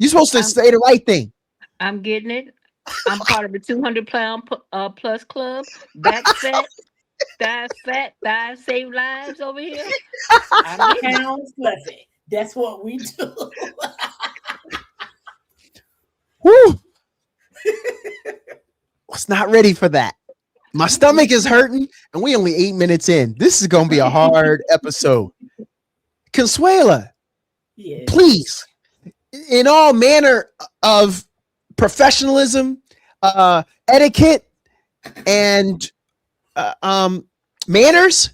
You're supposed to say the right thing. I'm getting it. I'm part of the 200-pound plus club. Back fat, thighs save lives over here. I'm getting it. Pounds fluffy. That's what we do. Woo! Was not ready for that. My stomach is hurting, and we only 8 minutes in. This is going to be a hard episode. Consuela, Yes. please, in all manner of professionalism, etiquette, and manners,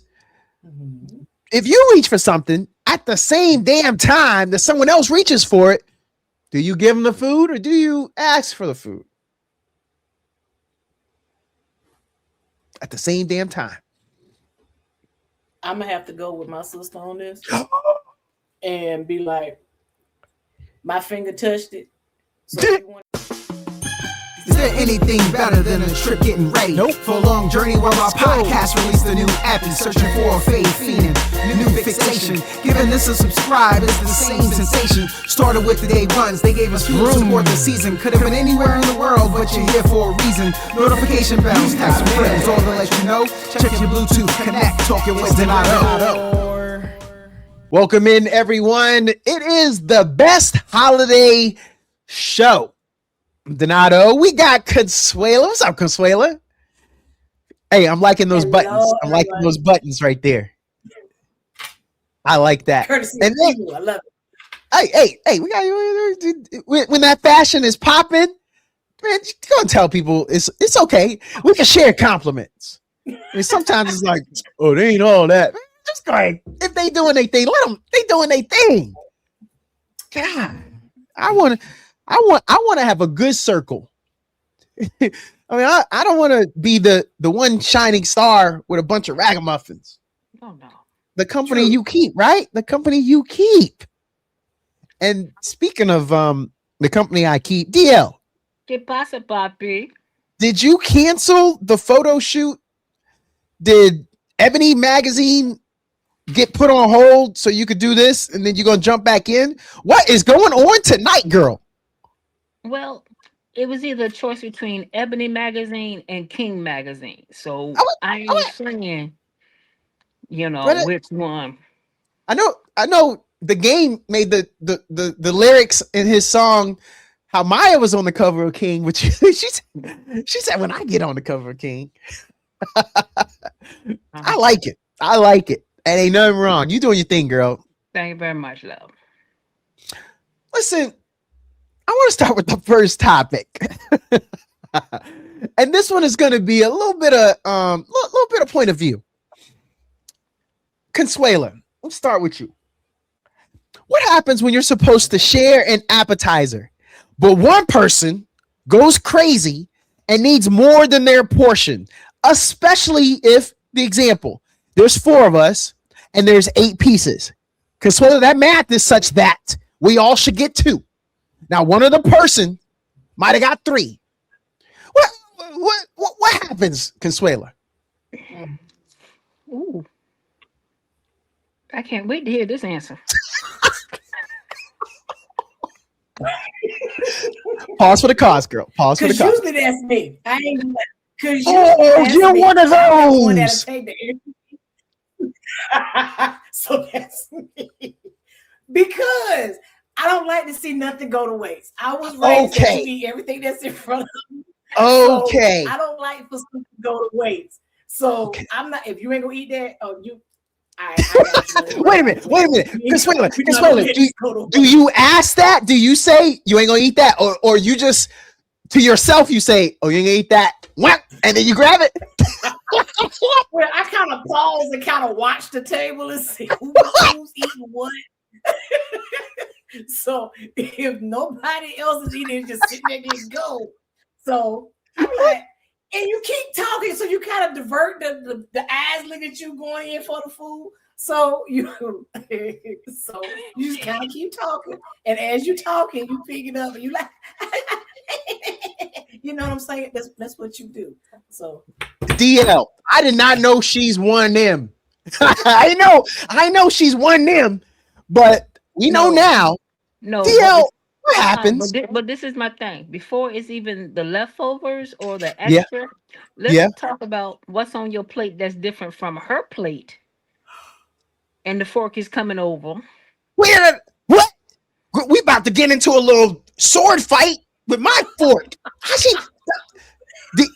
if you reach for something at the same damn time that someone else reaches for it, do you give them the food or do you ask for the food? At the same damn time. I'm gonna have to go with my sister on this and be like, my finger touched it. So you want Is there anything better than a trip getting ready? Nope. For a long journey where our podcast released a new epi, searching for a fade fiend, new fixation. Giving this a subscribe is the same sensation. Started with the day ones, they gave us fuel to support the season. Could have been anywhere in the world, but you're here for a reason. Notification bells, text some friends, all to let you know. Check your Bluetooth, connect, talking with Donato. Welcome in, everyone. It is the best holiday show. Donato, we got Consuela. What's up, Consuela? Hey, I'm liking those buttons. I'm liking those buttons right there. I like that. courtesy And of then, you. I love it. hey, we got when that fashion is popping, man, just go and tell people it's okay. We can share compliments. I mean, sometimes it's like, oh, they ain't all that. Just go ahead. If they doing their thing, let them. They doing their thing. God, I want to have a good circle. I mean, I don't want to be the one shining star with a bunch of ragamuffins. Oh no. The company you keep, right? The company you keep. And speaking of the company I keep, DL, ¿Qué pasa, papi? did you cancel the photo shoot? Did Ebony magazine get put on hold so you could do this and then you're going to jump back in? What is going on tonight, girl? Well, it was either a choice between Ebony magazine and King magazine. So I ain't saying, which one. I know the game made the lyrics in his song how Maya was on the cover of King, which she said when I get on the cover of King. I like it. And ain't nothing wrong. You doing your thing, girl. Thank you very much, love. Listen, I want to start with the first topic. And this one is going to be a little bit of point of view. Consuela, let's start with you. What happens when you're supposed to share an appetizer, but one person goes crazy and needs more than their portion, especially if, the example, there's 4 of us and there's 8 pieces. Consuela, that math is such that we all should get 2. Now, one other person might have got 3. What happens, Consuela? Ooh. I can't wait to hear this answer. Pause for the cause, girl. Pause for the cause. Usually that's me. I ain't because you're one of those. So that's me. Because I don't like to see nothing go to waste. I was raised to eat everything that's in front of me. Okay. So I don't like for something to go to waste. So I'm not. If you ain't gonna eat that, Wait a minute. Consuela, do you ask that? Do you say you ain't gonna eat that, or you just to yourself you say, oh, you ain't gonna eat that, and then you grab it? Well, I kind of pause and kind of watch the table and see who's eating what. So if nobody else is eating, it's just sitting there and go. So I'm like, and you keep talking, so you kind of divert the eyes look at you going in for the food. So you just kind of keep talking, and as you talking, you pick it up, and you like, you know what I'm saying? That's what you do. So DL, I did not know she's one of them. I know she's one of them, but we know now. No, DL, What happens? But this is my thing. Before it's even the leftovers or the Yeah, extra, let's yeah. talk about what's on your plate that's different from her plate. And the fork is coming over. Wait, what? We about to get into a little sword fight with my fork. How she?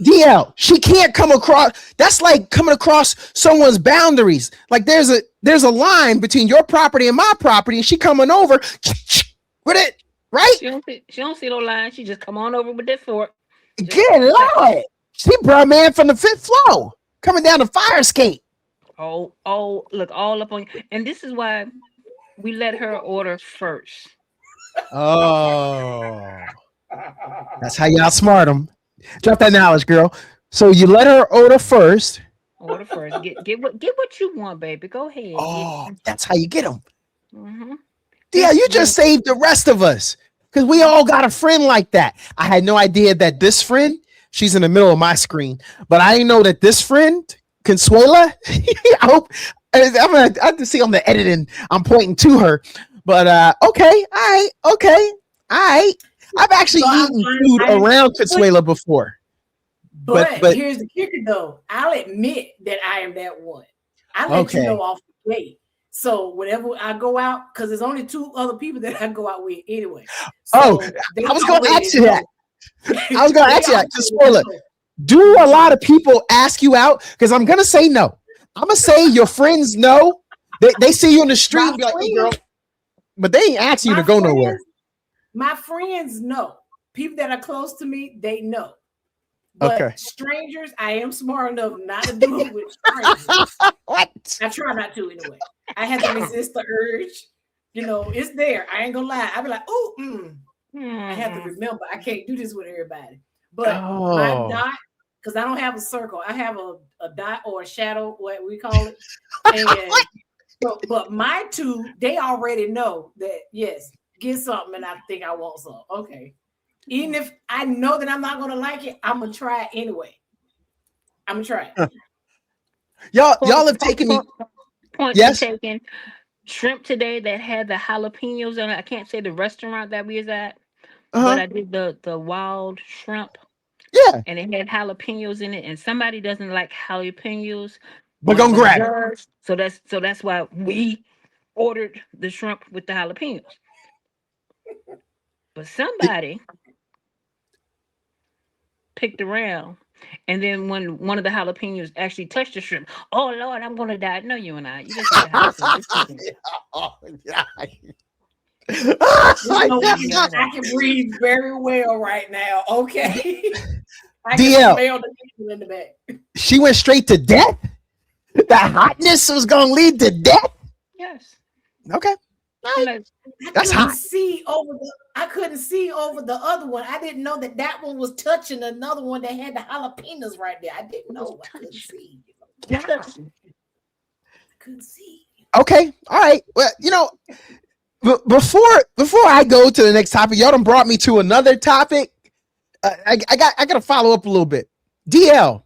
DL, she can't come across. That's like coming across someone's boundaries. Like there's a line between your property and my property, and she coming over with it, right? She don't see no line. She just come on over with that fork. Good Lord. She brought man from the fifth floor coming down the fire escape. Oh, look, all up on you. And this is why we let her order first. Oh, that's how y'all smart them. Drop that knowledge, girl. So you let her order first. Order first. Get what you want, baby. Go ahead. Oh, that's how you get them. Mm-hmm. Yeah, you just saved the rest of us because we all got a friend like that. I had no idea that this friend, she's in the middle of my screen, but I didn't know that this friend, Consuela, I hope I'm gonna I have to see on the editing. I'm pointing to her, but okay, all right. I've actually eaten food around Consuela before. But here's the kicker, though. I'll admit that I am that one. I let you know off the gate. So whenever I go out, because there's only 2 other people that I go out with anyway. So I was going to ask you that. I was going to ask you that. Consuela, do a lot of people ask you out? Because I'm going to say no. I'm going to say your friends know. They see you in the street and be like, hey, girl. But they ain't asking you to go nowhere. My friends know. People that are close to me, they know. But strangers, I am smart enough not to do it with strangers. What? I try not to anyway. I have to resist the urge. You know, it's there. I ain't gonna lie. I'll be like, I have to remember. I can't do this with everybody. But my dot, because I don't have a circle. I have a dot or a shadow, what we call it. And but my 2, they already know that, yes, get something and I think I want some. Okay. Even if I know that I'm not going to like it, I'm going to try it anyway. I'm going to try it. Y'all have taken me. Yes. Taken shrimp today that had the jalapenos on it. I can't say the restaurant that we was at, but I did the wild shrimp. Yeah. And it had jalapenos in it, and somebody doesn't like jalapenos. We're gonna grab it. So that's why we ordered the shrimp with the jalapenos. But somebody picked around, and then when one of the jalapenos actually touched the shrimp, oh Lord, I'm gonna die. No, you and I. You just I can breathe very well right now. Okay. I can smell the people in the back. She went straight to death. The hotness was gonna lead to death. Yes. Okay. That's hot. I couldn't see over the other one. I didn't know that one was touching another one that had the jalapenos right there. I didn't know. I couldn't see. Okay. All right. Well, you know, before I go to the next topic, y'all done brought me to another topic. I got to follow up a little bit. DL.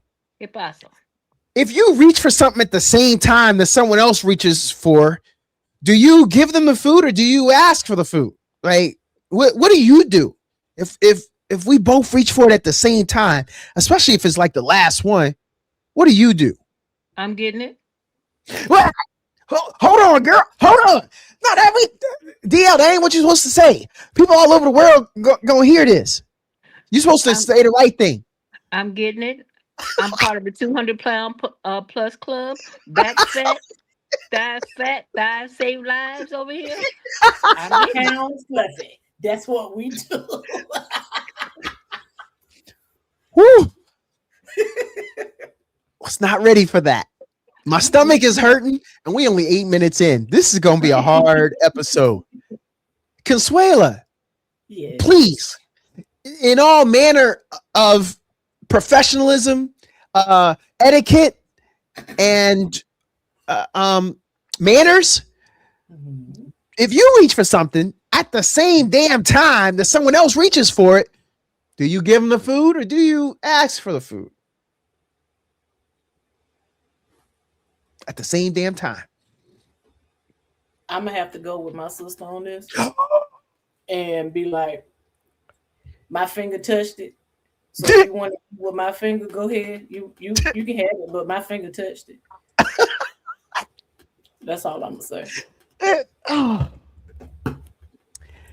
If you reach for something at the same time that someone else reaches for, do you give them the food or do you ask for the food? Like, what do you do if we both reach for it at the same time, especially if it's like the last one? What do you do? I'm getting it. What? Hold on, girl. Hold on. No, DL, that ain't what you're supposed to say. People all over the world gonna hear this. You're supposed to say the right thing. I'm getting it. I'm part of the 200-pound plus club. Back fat, thighs save lives over here. Pounds fluffy. That's what we do. Woo! Was not ready for that. My stomach is hurting, and we only 8 minutes in. This is gonna be a hard episode. Consuela, please, in all manner of professionalism, etiquette, and manners, if you reach for something at the same damn time that someone else reaches for it, do you give them the food or do you ask for the food? At the same damn time. I'm gonna have to go with my sister on this. and be like, my finger touched it. So if you want it with my finger, go ahead. You can have it, but my finger touched it. That's all I'm gonna say.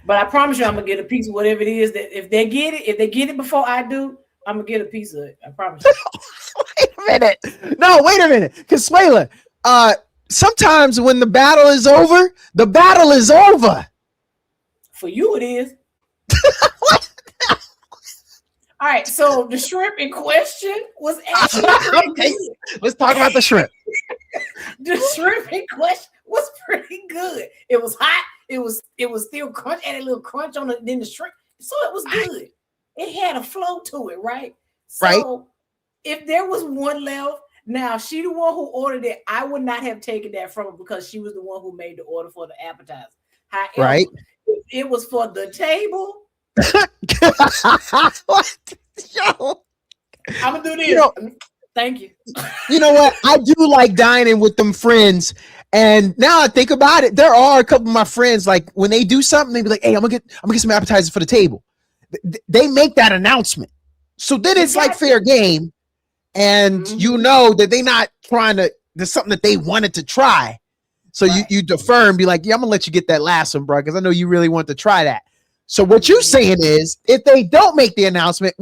But I promise you, I'm gonna get a piece of whatever it is that if they get it before I do, I'm gonna get a piece of it. I promise you. Wait a minute. No, wait a minute. Consuela, sometimes when the battle is over, the battle is over. For you, it is. All right, so the shrimp in question was actually okay. Let's talk about the shrimp. The shrimp in question was pretty good. It was hot. It was still crunch, and a little crunch on then the shrimp. So it was good. It had a flow to it, right? So if there was one left, now she the one who ordered it. I would not have taken that from her because she was the one who made the order for the appetizer. However, if it was for the table. What? Yo. I'm gonna do this. Thank you. You know what? I do like dining with them friends. And now I think about it, there are a couple of my friends, like when they do something, they be like, hey, I'm gonna get some appetizers for the table. They make that announcement. So then it's like fair game. And you know that they not trying to, there's something that they wanted to try. So you defer and be like, yeah, I'm gonna let you get that last one, bro, because I know you really want to try that. So what you're saying is, if they don't make the announcement,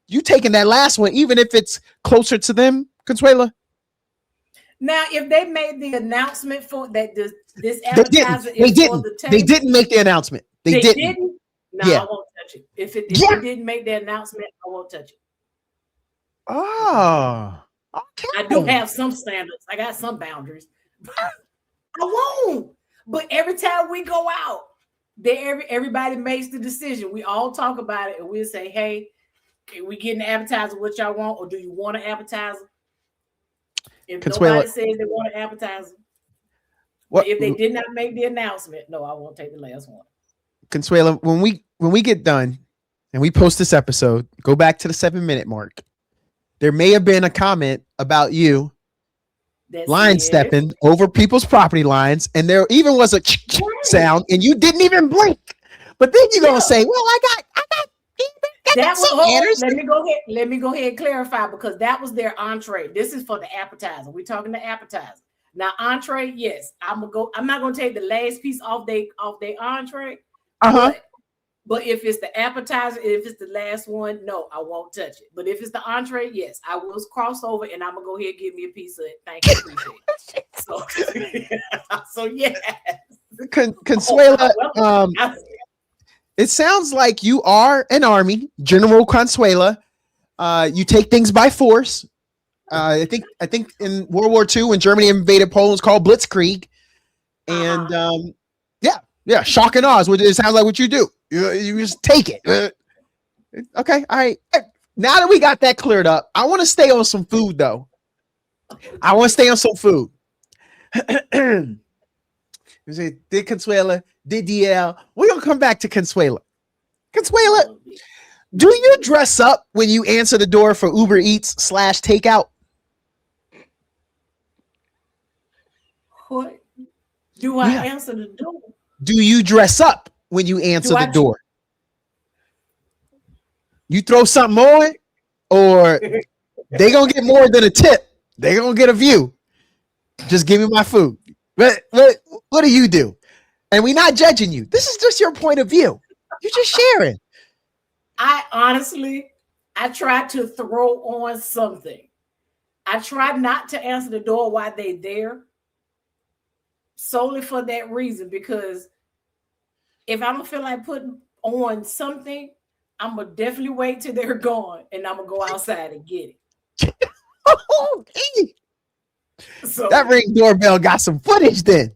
you taking that last one, even if it's closer to them, Consuela? Now, if they made the announcement for that, this appetizer is for the table. They didn't make the announcement. They didn't. No, I won't touch it. If it didn't make the announcement, I won't touch it. Oh, okay. I do have some standards. I got some boundaries. I won't. But every time we go out, everybody makes the decision. We all talk about it, and we'll say, "Hey, can we get an appetizer? What y'all want, or do you want an appetizer?" If nobody says they want an appetizer, if they did not make the announcement, no, I won't take the last one. Consuela, when we get done and we post this episode, go back to the 7-minute mark. There may have been a comment about you line stepping over people's property lines, and there even was a sound, and you didn't even blink. But then you're gonna say, "Well, I got." That was, let me go ahead and clarify, because that was their entree. This is for the appetizer. We're talking the appetizer. Now, entree, yes, I'm not gonna take the last piece off they entree. But if it's the appetizer, if it's the last one, no, I won't touch it. But if it's the entree, yes, I will cross over and I'm gonna go ahead and give me a piece of it. Thank you, appreciate it. So yeah. Consuela, it sounds like you are an army, General Consuela. You take things by force. I think in World War II, when Germany invaded Poland, it's called Blitzkrieg. And yeah, shock and awe is what it sounds like what you do. You just take it. Okay, all right. Now that we got that cleared up, I want to stay on some food, though. You say, did Consuela, did DL? We're going to come back to Consuela. Consuela, do you dress up when you answer the door for Uber Eats / takeout? What? Do I answer the door? Do you dress up when you answer the door? You throw something on, or they gonna get more than a tip. They gonna get a view. Just give me my food. What do you do? And we're not judging you. This is just your point of view. You're just sharing. I honestly try to throw on something. I try not to answer the door while they're there, solely for that reason, because if I don't feel like putting on something, I'm gonna definitely wait till they're gone, and I'm gonna go outside and get it. So that Ring doorbell got some footage then.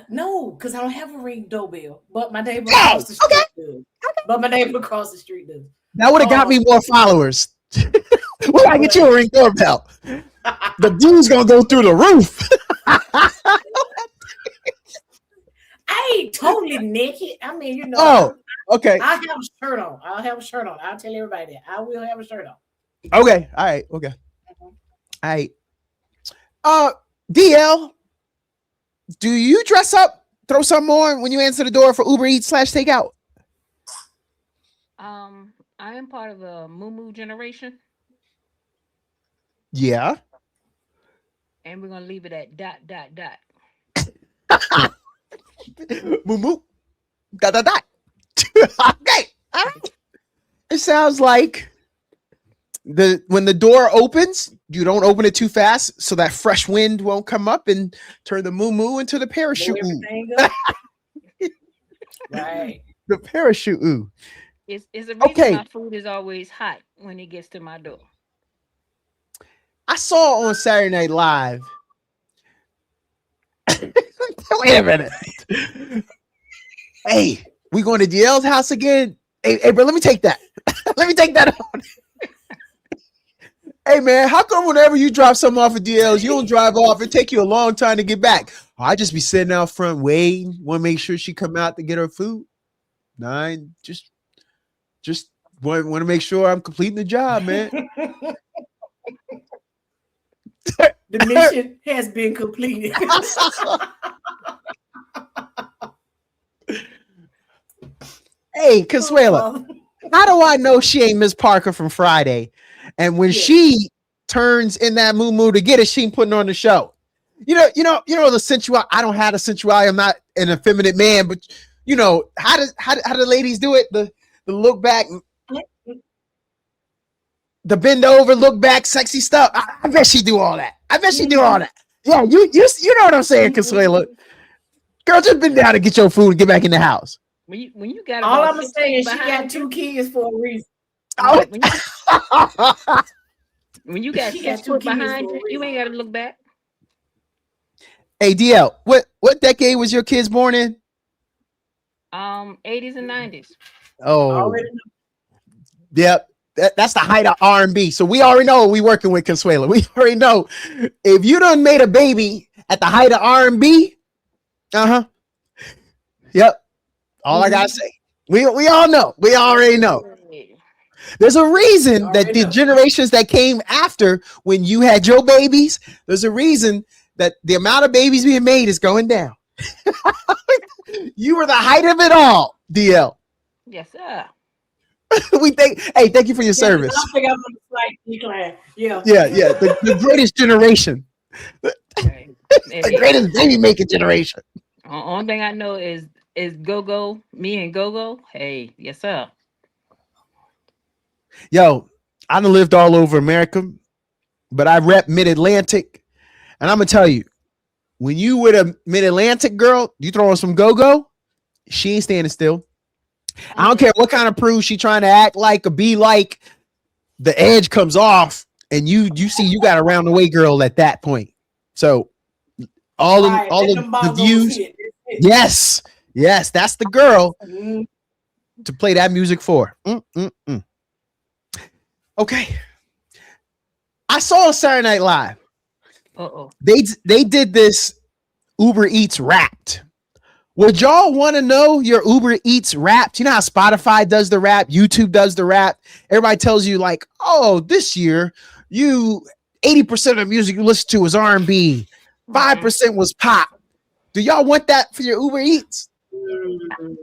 No, because I don't have a Ring doorbell, but my neighbor across the street does. But my neighbor across the street does. That would have got me more followers. We gotta get you a Ring doorbell. The view's gonna go through the roof. I ain't totally naked. I mean, you know. Oh, okay. I'll have a shirt on. I'll tell everybody that. I will have a shirt on. Okay. All right. Okay. All right. DL, do you dress up throw something on when you answer the door for Uber Eats / takeout? I am part of the moo generation, Yeah. and we're gonna leave it at ... Moo moo. Dot dot dot. Okay. All right. It sounds like when the door opens, you don't open it too fast so that fresh wind won't come up and turn the moo moo into the parachute. Right. The parachute. Ooh. It's the reason Okay. my food is always hot when it gets to my door. I saw on Saturday Night Live. Wait a minute. Hey, we going to DL's house again? Hey, bro, let me take that. Let me take that on. Hey, man, how come whenever you drop something off at DL's, you don't drive off? It take you a long time to get back. I just be sitting out front waiting. Want to make sure she come out to get her food. Nine, just want to make sure I'm completing the job, man. The mission has been completed. Hey, Consuela, how do I know she ain't Miss Parker from Friday? And when she turns in that moo to get it, she ain't putting on the show. You know the sensuality. I don't have the sensuality. I'm not an effeminate man, but you know how do ladies do it? The look back, the bend over, look back, sexy stuff. I bet she do all that. Yeah, you know what I'm saying, Consuela. Girl, just been down to get your food and get back in the house. When you got all I'm gonna say is she got 2 kids for a reason. When you got 6 foot behind you, you ain't got to look back. Hey DL, what decade was your kids born in? 80s and 90s. Oh, yep. That's the height of R&B. So we already know we working with Consuela. We already know if you done made a baby at the height of R&B, yep. All I gotta say, we all know. We already know. There's a reason that the generations that came after, when you had your babies, there's a reason that the amount of babies being made is going down. You were the height of it all, DL. Yes, sir. Thank you for your service. I think I'm on the slight decline. Yeah. The greatest generation. The greatest baby making generation. Only thing I know is Go-Go, me and Go-Go. Hey, yes, sir. Yo, I done lived all over America, but I rep Mid-Atlantic. And I'm going to tell you, when you with a Mid-Atlantic girl, you throw on some Go-Go, she ain't standing still. I don't care what kind of prude she trying to act like or be like, the edge comes off and you see you got a round the way girl at that point. So all of the views. Yes, that's the girl to play that music for. Okay. I saw Saturday Night Live. They did this Uber Eats Wrapped. Would y'all want to know your Uber Eats Wrapped? You know how Spotify does the rap, YouTube does the rap. Everybody tells you like, oh, this year 80% of the music you listen to was R&B, 5% was pop. Do y'all want that for your Uber Eats?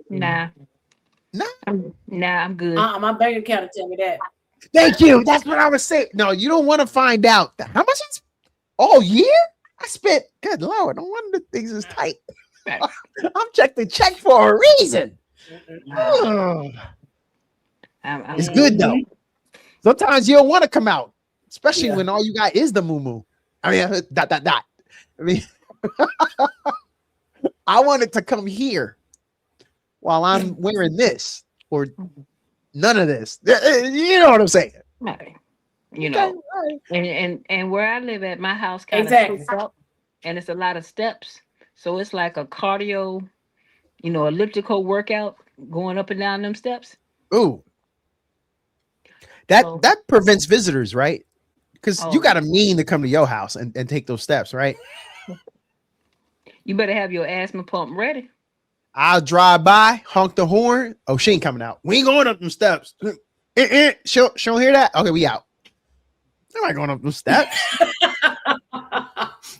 Nah. I'm good. My bank account will tell me that. Thank you. That's what I was saying. No, you don't want to find out. How much is all year? I spent, good Lord, no wonder things is tight. I'm checked the check for a reason. It's good though. Sometimes you don't want to come out, especially when all you got is the moo. I mean, ... I mean, I want it to come here while I'm wearing this or none of this. You know what I'm saying? You know, and where I live at, my house kind of sits up, and it's a lot of steps. So it's like a cardio, elliptical workout going up and down them steps. Ooh. That prevents visitors, right? Because you got to mean to come to your house and take those steps, right? You better have your asthma pump ready. I'll drive by, honk the horn. Oh, she ain't coming out. We ain't going up them steps. She don't hear that? Okay, we out. I'm not going up them steps.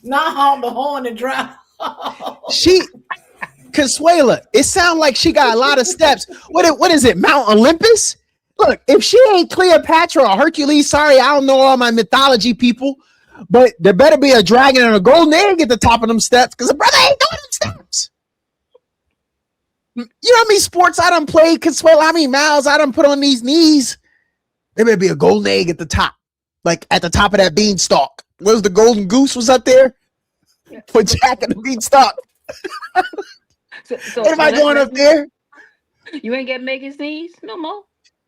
Not honk the horn and drive. Consuela, it sounds like she got a lot of steps. What is it? Mount Olympus? Look, if she ain't Cleopatra or Hercules, sorry, I don't know all my mythology people, but there better be a dragon and a golden egg at the top of them steps because the brother ain't doing them steps. You know how many sports I done played, Consuela? How many miles I done put on these knees? There better be a golden egg at the top, like at the top of that beanstalk. Where's the golden goose was up there? For Jack and the beanstalk. So Anybody going up there? You ain't got Megan's knees no more?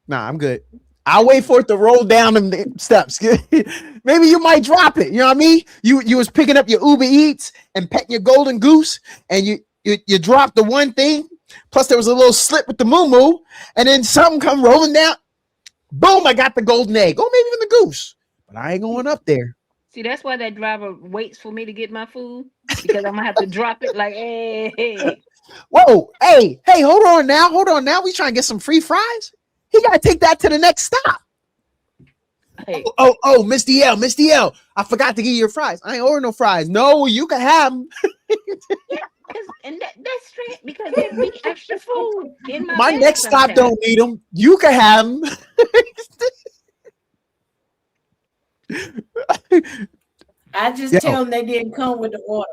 Nah, I'm good. I'll wait for it to roll down them steps. Maybe you might drop it. You know what I mean? You was picking up your Uber Eats and petting your golden goose, and you dropped the one thing. Plus, there was a little slip with the moo-moo, and then something come rolling down. Boom, I got the golden egg. Oh, maybe even the goose. But I ain't going up there. See, that's why that driver waits for me to get my food, because I'm gonna have to drop it like, hey. Whoa, hey, hold on now. We trying to get some free fries? He gotta take that to the next stop. Hey. Oh, Miss DL, I forgot to give you your fries. I ain't ordering no fries. No, you can have them. And that's straight because there'd be extra food in my next stop don't need them. You can have them. I just tell them they didn't come with the order.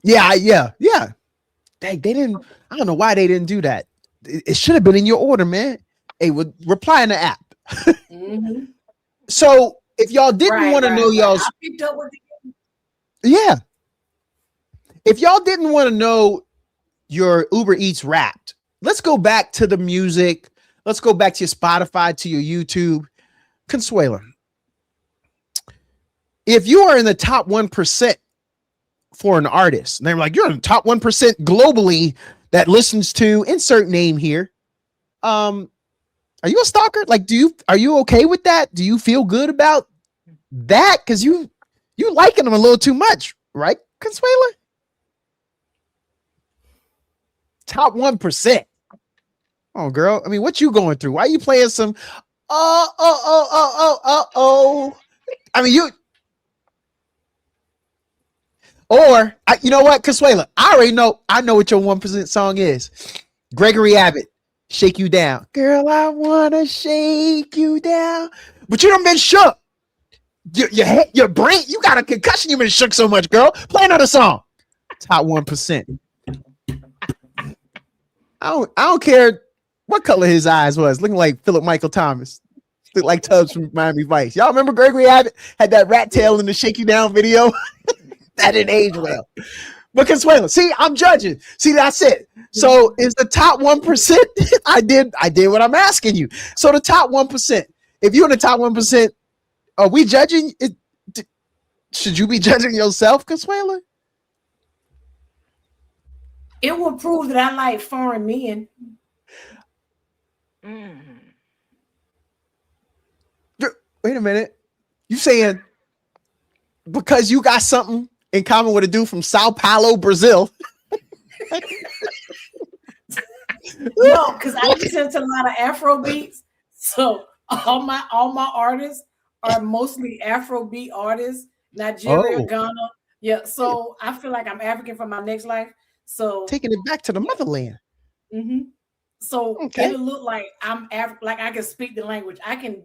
Yeah. They didn't. I don't know why they didn't do that. It should have been in your order, man. Hey, reply in the app. Mm-hmm. So if y'all didn't want to know y'all's, I picked up with yeah. If y'all didn't want to know your Uber Eats Wrapped, let's go back to the music. Let's go back to your Spotify, to your YouTube. Consuela, if you are in the top 1% for an artist, and they're like, you're in the top 1% globally that listens to insert name here. Are you a stalker? Like, are you okay with that? Do you feel good about that? Because you liking them a little too much, right, Consuela? Top 1%. Oh, girl. I mean, what you going through? Why are you playing some? Oh. I mean, you. Or you know what, Consuela? I already know. I know what your 1% song is. Gregory Abbott. Shake You Down. Girl, I wanna shake you down. But you done been shook. Your brain, you got a concussion. You been shook so much, girl. Play another song. Top 1%. I don't care what color his eyes was. Looking like Philip Michael Thomas. Looked like Tubbs from Miami Vice. Y'all remember Gregory Abbott had that rat tail in the Shake You Down video? That didn't age well. But Consuela, see, I'm judging. See, that's it. So is the top 1%? I did what I'm asking you. So the top 1%. If you're in the top 1%, are we judging it? Should you be judging yourself, Consuela? it will prove that I like foreign men. Wait a minute. You saying because you got something in common with a dude from Sao Paulo, Brazil? No, because I listen to a lot of Afro beats. So all my artists are mostly Afrobeat artists, Nigeria, Ghana. Yeah, so I feel like I'm African for my next life. So taking it back to the motherland. Mm-hmm. So it'll look like I'm African, like I can speak the language. I can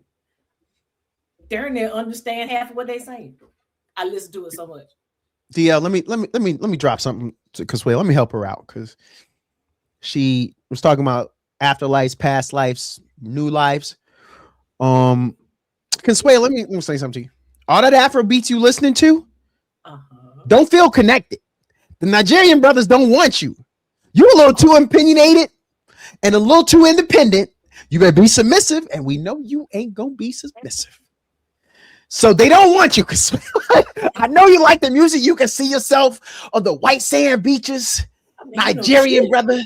darn near understand half of what they saying. I listen to it so much. DL, let me drop something to Consuela. Let me help her out because she was talking about afterlives, past lives, new lives. Consuela, let me say something to you. All that Afro beats you listening to, don't feel connected. The Nigerian brothers don't want you. You're a little too opinionated and a little too independent. You better be submissive, and we know you ain't gonna be submissive. So they don't want you. I know you like the music. You can see yourself on the white sand beaches, Nigerian brother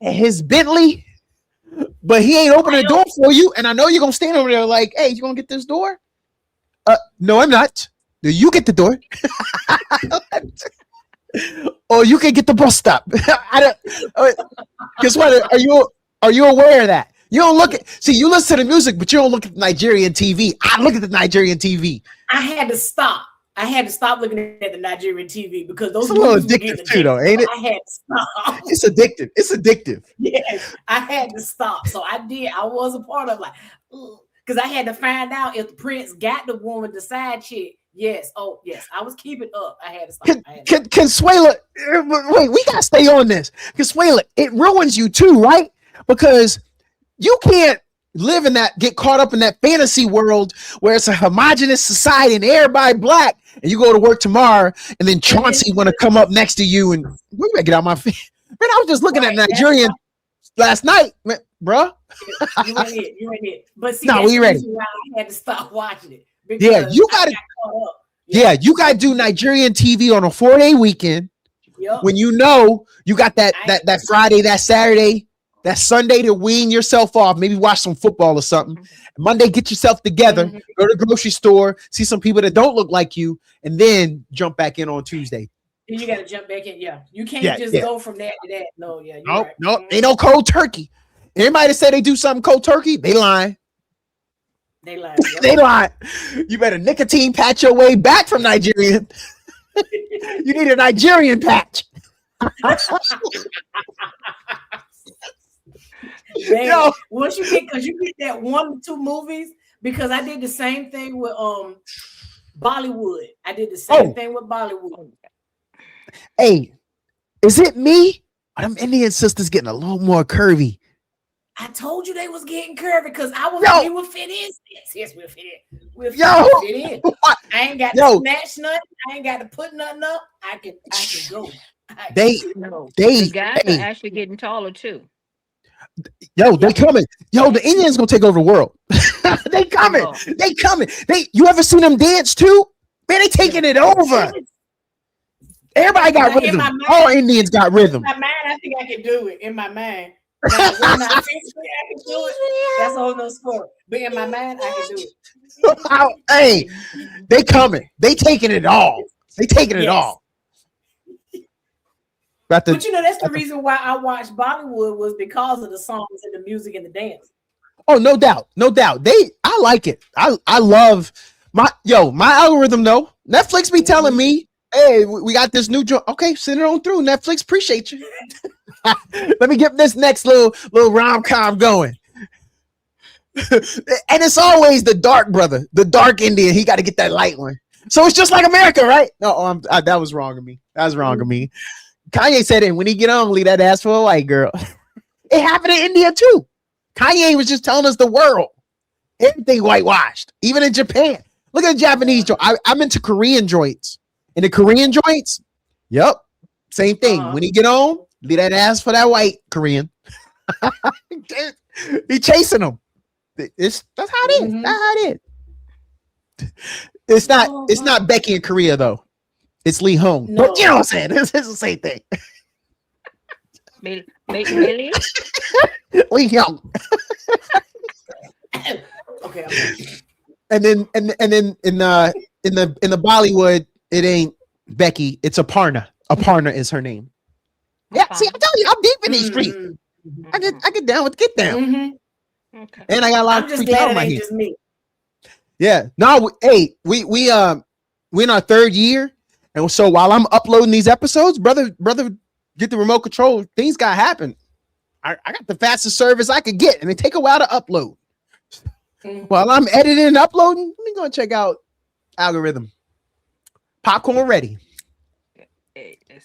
and his Bentley, but he ain't opening the door for you. And I know you're gonna stand over there like, hey, you gonna get this door? No, I'm not. You get the door. Or you can get the bus stop. Guess what? Are you aware of that? You don't look at, you listen to the music, but you don't look at the Nigerian TV. I look at the Nigerian TV. I had to stop I had to stop looking at the Nigerian TV because those It's a little movies were getting addictive too, though, ain't it? I had to stop. It's addictive. It's addictive. Yes, I had to stop. So I did. I was a part of because I had to find out if the prince got the woman, the side chick. Yes. Oh, yes. I was keeping up. I had to stop. Consuela, wait, we gotta stay on this. Consuela, it ruins you too, right? Because you can't live in that, get caught up in that fantasy world where it's a homogenous society and everybody black, and you go to work tomorrow, and then Chauncey want to come up next to you and we better get out my face. Man, I was just looking at Nigerian last night, man, bro. You ain't it. But see, no, we ready. Why I had to stop watching it. Yeah, you gotta. Yeah, you gotta do Nigerian TV on a 4-day weekend. Yep. When you know you got that Friday, that Saturday, that Sunday to wean yourself off. Maybe watch some football or something. Monday, get yourself together. Go to the grocery store, see some people that don't look like you, and then jump back in on Tuesday. Then you gotta jump back in. Yeah, you can't just go from that to that. No, yeah, nope, right. Nope, ain't no cold turkey. Anybody that say they do something cold turkey, they lying. They lie. They lie. You better nicotine patch your way back from Nigerian. You need a Nigerian patch. Man, once you get, because you get that 1 or 2 movies, because I did the same thing with Bollywood. I did the same thing with Bollywood. Hey, is it me? Or them Indian sisters getting a little more curvy? I told you they was getting curvy because we would fit in. Yes, we'll fit in. We'll fit in. I ain't got to snatch nothing. I ain't got to put nothing up. I can go. The guys are actually getting taller too. Yo, they coming. Yo, the Indians gonna take over the world. They coming. They coming. You ever seen them dance too? Man, they taking it over. Everybody got rhythm. All Indians got rhythm. In my mind, I think I can do it. In my mind. When I physically I can do it. That's a whole nother story. But in my mind, I can do it. Hey, they coming. They taking it all. They taking it all. But you know, that's the reason why I watched Bollywood was because of the songs and the music and the dance. Oh, no doubt. No doubt. I like it. I love my algorithm though. Netflix be telling me, hey, we got this new joint. Okay, send it on through. Netflix, appreciate you. Let me get this next little rom-com going. And it's always the dark brother, the dark Indian. He got to get that light one. So it's just like America, right? No, that was wrong of me. That was wrong of me. Kanye said it. When he get on, leave that ass for a white girl. It happened in India too. Kanye was just telling us the world. Everything whitewashed. Even in Japan. Look at the Japanese joint. I'm into Korean joints. And the Korean joints, yep, same thing. When he get on, leave that ass for that white Korean. He chasing them. That's how it is. That's how it is. It's not Becky in Korea though. It's Lee Hong. No. But you know what I'm saying? It's the same thing. Really? Lee Hong. Okay. And then in the Bollywood, it ain't Becky. It's Aparna. Aparna is her name. Yeah. See, I'm telling you, I'm deep in these streets. I get down with get down. Okay. And I got a lot of free time right here. Just me. Yeah. No. Hey, we in our 3rd year. And so while I'm uploading these episodes, brother, get the remote control. Things got to happen. I got the fastest service I could get, and it take a while to upload. While I'm editing and uploading, let me go and check out algorithm. Popcorn ready.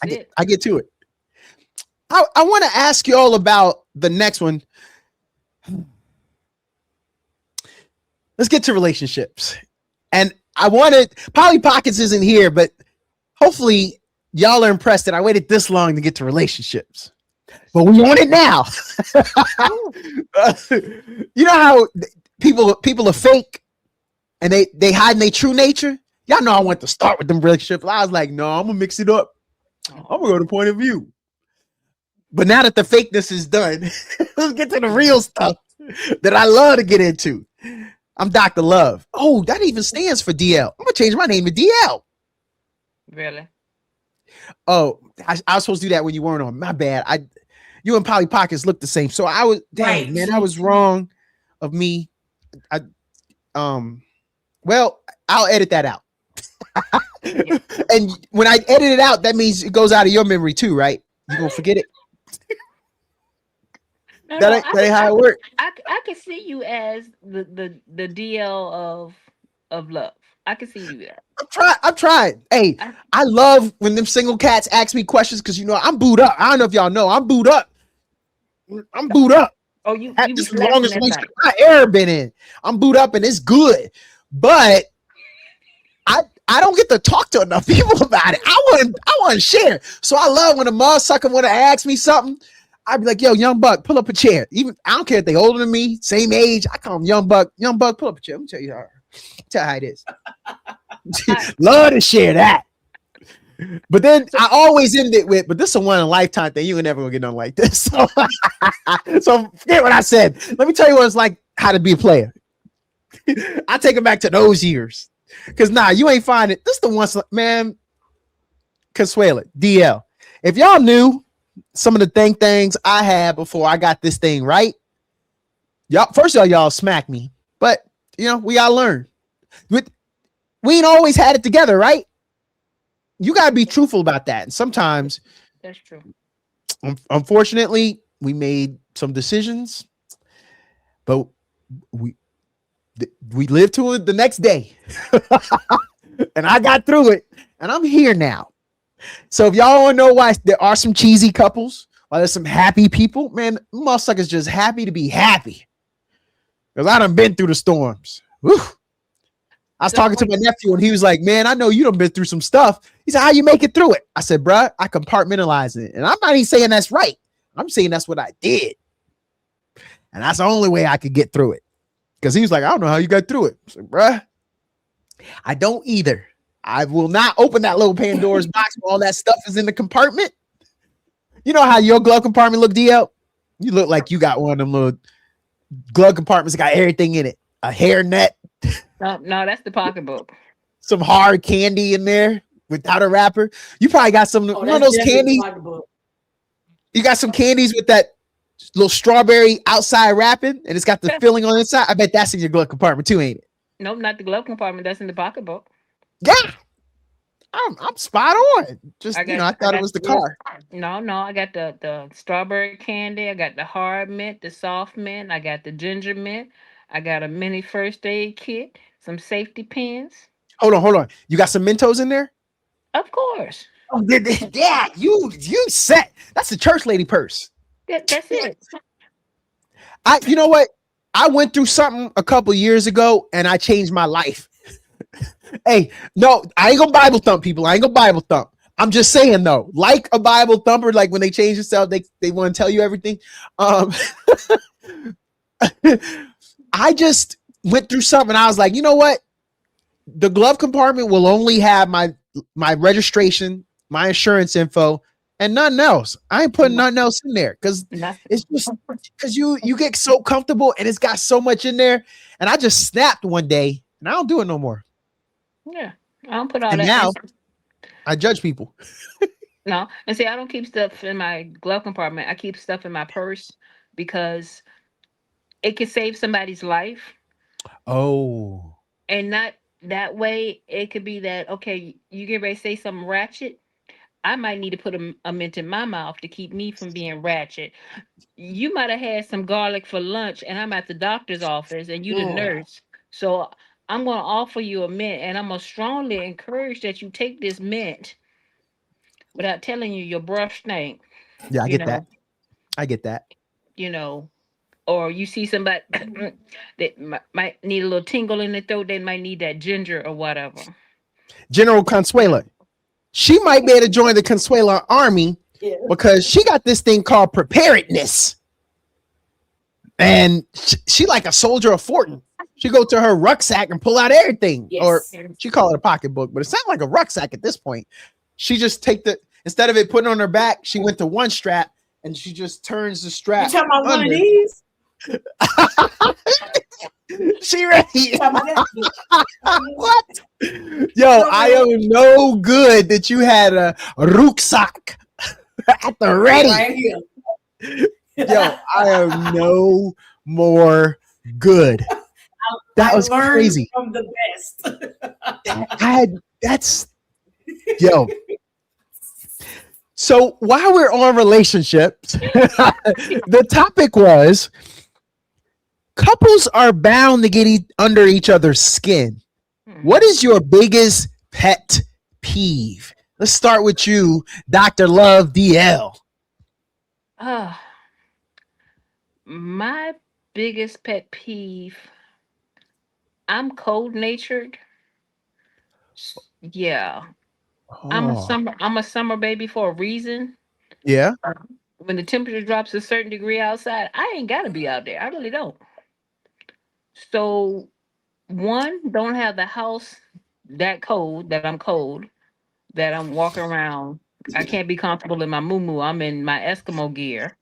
I get to it. I want to ask you all about the next one. Let's get to relationships. And I wanted, Polly Pockets isn't here, but hopefully y'all are impressed that I waited this long to get to relationships. But we want it now. You know how people are fake and they hide their true nature? Y'all know I went to start with them relationships. I was like, no, I'm gonna mix it up. I'm gonna go to point of view. But now that the fakeness is done, let's get to the real stuff that I love to get into. I'm Dr. Love. Oh, that even stands for DL. I'm gonna change my name to DL. Really? Oh, I was supposed to do that when you weren't on. My bad. You and Polly Pockets look the same. So I was, dang, man, I was wrong of me. Well, I'll edit that out. Yeah. And when I edit it out, that means it goes out of your memory too, right? You gonna forget it? No, That ain't how it works. I can see you as the DL of love. I can see you there. I'm trying. Hey, I love when them single cats ask me questions because I'm booed up. I don't know if y'all know. I'm booed up. Oh, you This be is the longest flexing that relationship thing. I ever been in. I'm booed up and it's good, but I don't get to talk to enough people about it. I want to share. So I love when a motherfucker want to ask me something. I'd be like, yo, young buck, pull up a chair. Even I don't care if they older than me, same age. I call them young buck, pull up a chair. Let me tell you how it is. Love to share that. But then I always end it with, but this is a one in a lifetime thing. You ain't never gonna get nothing like this. So, so forget what I said. Let me tell you what it's like how to be a player. I take it back to those years. Cause you ain't find it. This is the one, man. Consuela, DL. If y'all knew some of the things I had before I got this thing right, first of all, y'all smack me. But we all learn. We ain't always had it together, right? You gotta be truthful about that. And sometimes that's true. Unfortunately, we made some decisions, but we lived to it the next day. And I got through it, and I'm here now. So if y'all want to know why there are some cheesy couples, why there's some happy people, man, motherfuckers just happy to be happy. Because I done been through the storms. Whew. I was talking to my nephew, and he was like, man, I know you done been through some stuff. He said, how you make it through it? I said, bruh, I compartmentalize it. And I'm not even saying that's right. I'm saying that's what I did. And that's the only way I could get through it. Because he was like, I don't know how you got through it. I said, bruh, I don't either. I will not open that little Pandora's box where all that stuff is in the compartment. You know how your glove compartment look, DL? You look like you got one of them little glove compartments that got everything in it. A hairnet. No, that's the pocketbook. Some hard candy in there without a wrapper. You probably got some one of those candies. You got some candies with that little strawberry outside wrapping, and it's got the filling on the inside. I bet that's in your glove compartment too, ain't it? Nope, not the glove compartment. That's in the pocketbook. Yeah, I'm spot on. Just I thought it was the car. No, I got the strawberry candy. I got the hard mint, the soft mint. I got the ginger mint. I got a mini first aid kit, some safety pins. Hold on. You got some Mentos in there? Of course. Oh, yeah, you set. That's the church lady purse. That's it. You know what? I went through something a couple years ago, and I changed my life. Hey, no, I ain't gonna Bible thump people. I ain't gonna Bible thump. I'm just saying though, like a Bible thumper, like when they change themselves, they want to tell you everything. I just went through something. I was like, you know what? The glove compartment will only have my registration, my insurance info, and nothing else. I ain't putting nothing else in there because it's just because you get so comfortable and it's got so much in there. And I just snapped one day and I don't do it no more. Yeah, I don't put all and that. Now I judge people. No, and see, I don't keep stuff in my glove compartment. I keep stuff in my purse because it can save somebody's life. Oh. And not that way. It could be that, okay, you get ready to say something ratchet. I might need to put a mint in my mouth to keep me from being ratchet. You might have had some garlic for lunch and I'm at the doctor's office and you the nurse. So I'm going to offer you a mint and I'm going to strongly encourage that you take this mint without telling you your breath stink. Yeah, I get that. I get that. Or you see somebody that might need a little tingle in the throat, they might need that ginger or whatever. General Consuela. She might be able to join the Consuela army because she got this thing called preparedness. And she like a soldier of fortune. She go to her rucksack and pull out everything. Yes. Or she call it a pocketbook, but it sounds like a rucksack at this point. She just instead of it putting on her back, she went to one strap and she just turns the strap. You talking about one of these? She ready. What? Yo, I am no good that you had a rucksack at the ready. Right here. Yo, I am no more good. That was crazy. From the best. That's yo. So while we're on relationships, the topic was couples are bound to get under each other's skin. What is your biggest pet peeve? Let's start with you, Dr. Love DL. My biggest pet peeve, I'm cold natured. Yeah. I'm a summer baby for a reason. Yeah. When the temperature drops a certain degree outside, I ain't gotta be out there. I really don't. So one, don't have the house that cold that I'm cold, that I'm walking around. I can't be comfortable in my muumuu. I'm in my Eskimo gear.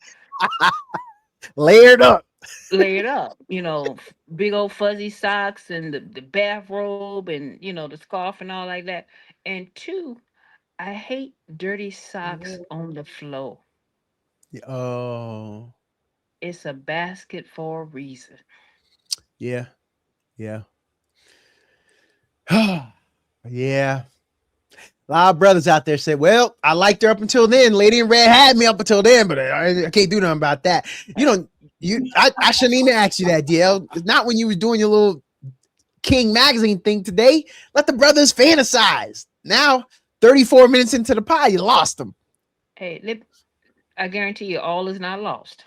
Layered up. Layered up, big old fuzzy socks and the bathrobe and the scarf and all like that. And two, I hate dirty socks on the floor. Oh. It's a basket for a reason. Yeah. Yeah. Yeah. A lot of brothers out there said, well, I liked her up until then. Lady in Red had me up until then, but I can't do nothing about that. I shouldn't even ask you that, DL. It's not when you was doing your little King magazine thing today. Let the brothers fantasize. Now, 34 minutes into the pie, you lost them. Hey, I guarantee you all is not lost.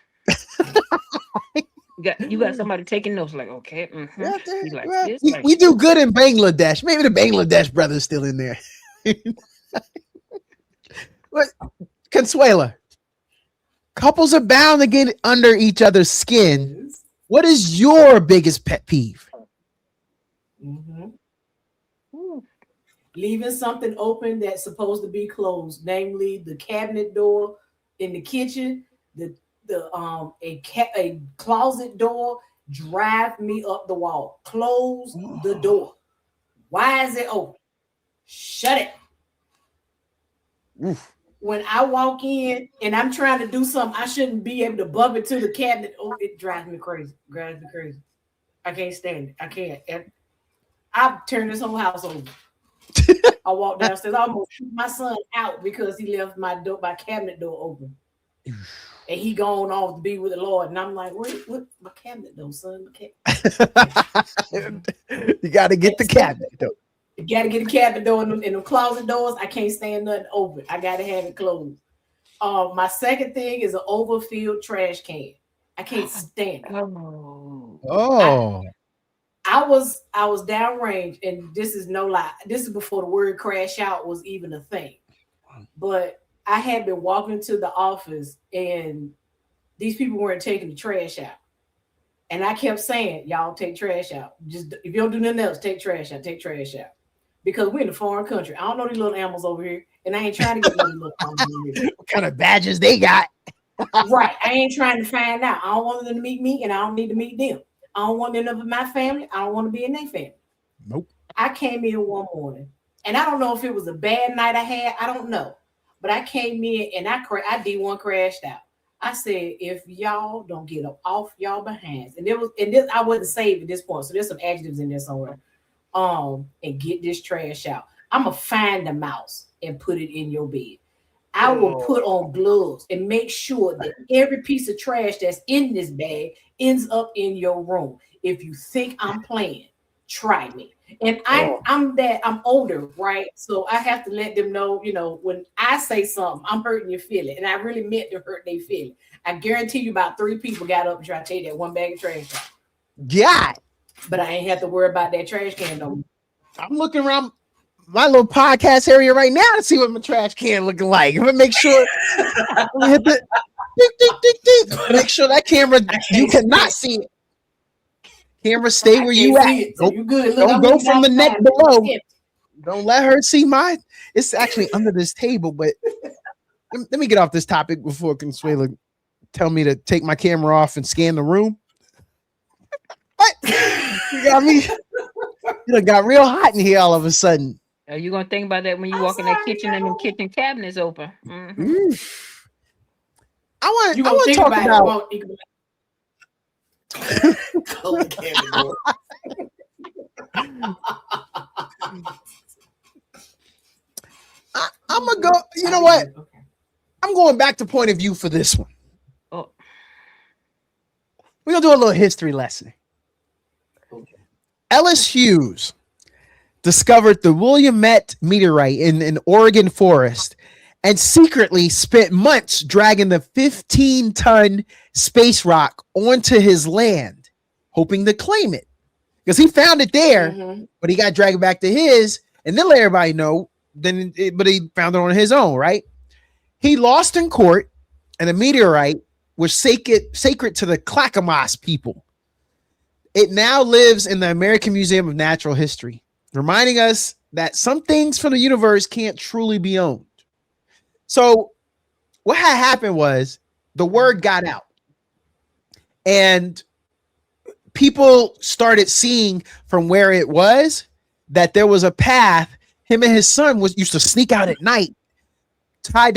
You got somebody taking notes like, okay. Mm-hmm. We do good in Bangladesh. Maybe the Bangladesh brothers still in there. But Consuela, couples are bound to get under each other's skin. What is your biggest pet peeve? Leaving something open that's supposed to be closed, namely the cabinet door in the kitchen, a closet door. Drive me up the wall. Close the door. Why is it open? Shut it. Oof. When I walk in and I'm trying to do something, I shouldn't be able to bump it to the cabinet. Oh, it drives me crazy. I can't stand it. I can't. I've turned this whole house over. I walked downstairs. I almost shoot my son out because he left my cabinet door open. And he gone off to be with the Lord. And I'm like, what my cabinet door, son? You got to get the cabinet door. You got to get the cabinet door and the closet doors. I can't stand nothing open. I got to have it closed. My second thing is an overfilled trash can. I can't stand it. Oh. I was downrange, and this is no lie. This is before the word crash out was even a thing. But I had been walking to the office, and these people weren't taking the trash out. And I kept saying, y'all take trash out. Just if you don't do nothing else, take trash out. Because we're in a foreign country. I don't know these little animals over here, and I ain't trying to get these little animals over here. What kind of badges they got? Right. I ain't trying to find out. I don't want them to meet me, and I don't need to meet them. I don't want them to be my family. I don't want to be in their family. Nope. I came in one morning, and I don't know if it was a bad night I had. I don't know. But I came in, and I D1 crashed out. I said, if y'all don't get up off y'all behinds, I wasn't saved at this point, so there's some adjectives in there somewhere. And get this trash out. I'm gonna find the mouse and put it in your bed. I will put on gloves and make sure that every piece of trash that's in this bag ends up in your room. If you think I'm playing, try me. And I'm older, right? So I have to let them know, when I say something, I'm hurting your feeling. And I really meant to hurt their feeling. I guarantee you about 3 people got up and tried to take that one bag of trash out. Yeah. But I ain't have to worry about that trash can no more. I'm looking around my little podcast area right now to see what my trash can looking like. I'm gonna make sure hit the make sure that camera you cannot see it. Camera, stay where you at. Don't go from the neck below. Don't let her see mine. It's actually under this table, but let me get off this topic before Consuela tell me to take my camera off and scan the room. What? You got me. You got real hot in here all of a sudden. Are you gonna think about that when you walk in that kitchen and the kitchen cabinets open? Mm-hmm. I want to talk about. know what? Okay. I'm going back to point of view for this one. Oh. We're going to do a little history lesson. Okay. Ellis Hughes discovered the Willamette meteorite in an Oregon forest and secretly spent months dragging the 15-ton space rock onto his land, hoping to claim it. Because he found it there, but he got dragged back to his, and then let everybody know, but he found it on his own, right? He lost in court, and the meteorite was sacred to the Clackamas people. It now lives in the American Museum of Natural History, reminding us that some things from the universe can't truly be owned. So what had happened was the word got out, and people started seeing from where it was that there was a path. Him and his son used to sneak out at night, cut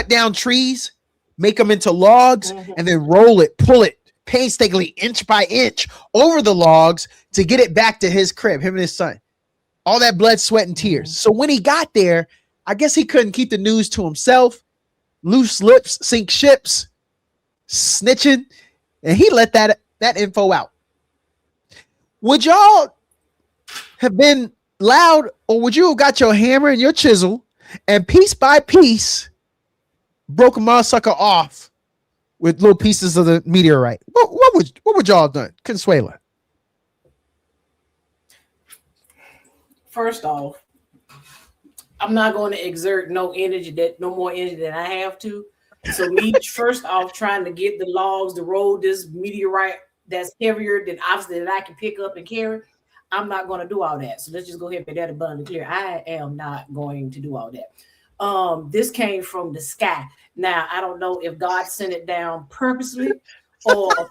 down trees, make them into logs, and then pull it painstakingly inch by inch over the logs to get it back to his crib, him and his son. All that blood, sweat, and tears. So when he got there, I guess he couldn't keep the news to himself. Loose lips sink ships, snitching, and he let that info out. Would y'all have been loud, or would you have got your hammer and your chisel and piece by piece broke a motherfucker off with little pieces of the meteorite? What would y'all have done, Consuela? First off, I'm not going to exert no more energy than I have to. So me, first off, trying to get the logs to roll this meteorite that's heavier than obviously that I can pick up and carry, I'm not going to do all that. So let's just go ahead and make that abundantly clear. I am not going to do all that. This came from the sky. Now, I don't know if God sent it down purposely or,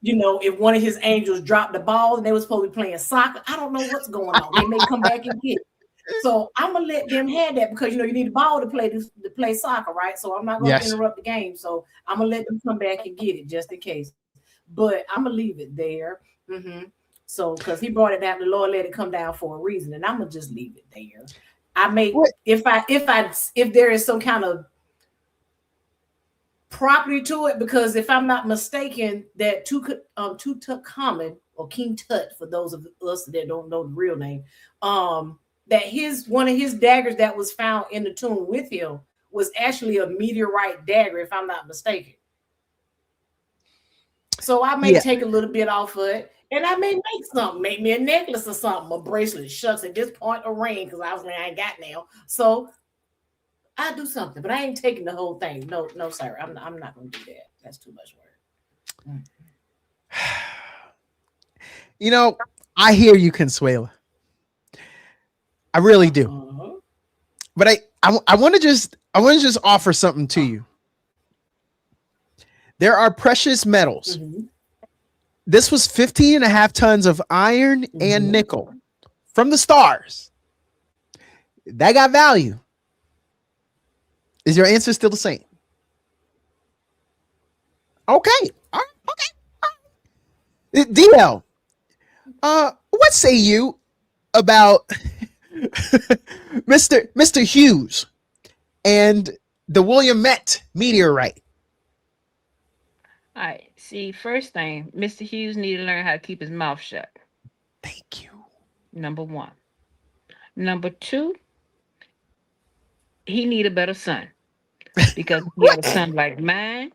if one of his angels dropped the ball and they were supposed to be playing soccer. I don't know what's going on. They may come back and get it. So I'm gonna let them have that because you need a ball to play soccer, right? So I'm not gonna interrupt the game. So I'm gonna let them come back and get it just in case. But I'm gonna leave it there. So because he brought it down, the Lord let it come down for a reason, and I'm gonna just leave it there. I may if there is some kind of property to it, because if I'm not mistaken, that Tutankhamun or King Tut, for those of us that don't know the real name, that one of his daggers that was found in the tomb with him was actually a meteorite dagger, if I'm not mistaken. So I may take a little bit off of it, and I may make something, make me a necklace or something, a bracelet, shucks, at this point, a ring, because I ain't got now. So I do something, but I ain't taking the whole thing. No, sir, I'm not going to do that. That's too much work. I hear you, Consuela. I really do. But I want to just offer something to you. There are precious metals. This was 15.5 tons of iron and nickel from the stars. That got value. Is your answer still the same? Okay. All right. Okay. DL, what say you about Mr. Hughes and the Willamette meteorite? All right. See, first thing, Mr. Hughes need to learn how to keep his mouth shut. Thank you. Number one. Number two, he need a better son. Because if he had a son like mine,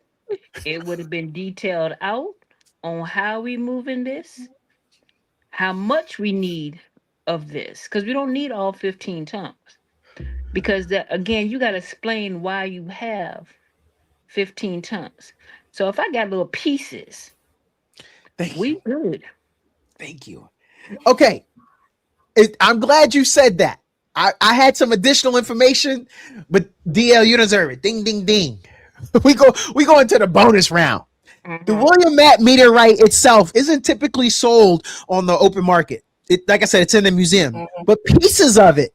it would have been detailed out on how we move in this, how much we need of this, because we don't need all 15 tons. Because again, you got to explain why you have 15 tons. So if I got little pieces, we good. Thank you. Okay. I'm glad you said that. I had some additional information, but DL, you deserve it. Ding, ding, ding. We go into the bonus round. The Willamette meteorite itself isn't typically sold on the open market. Like I said, it's in the museum, but pieces of it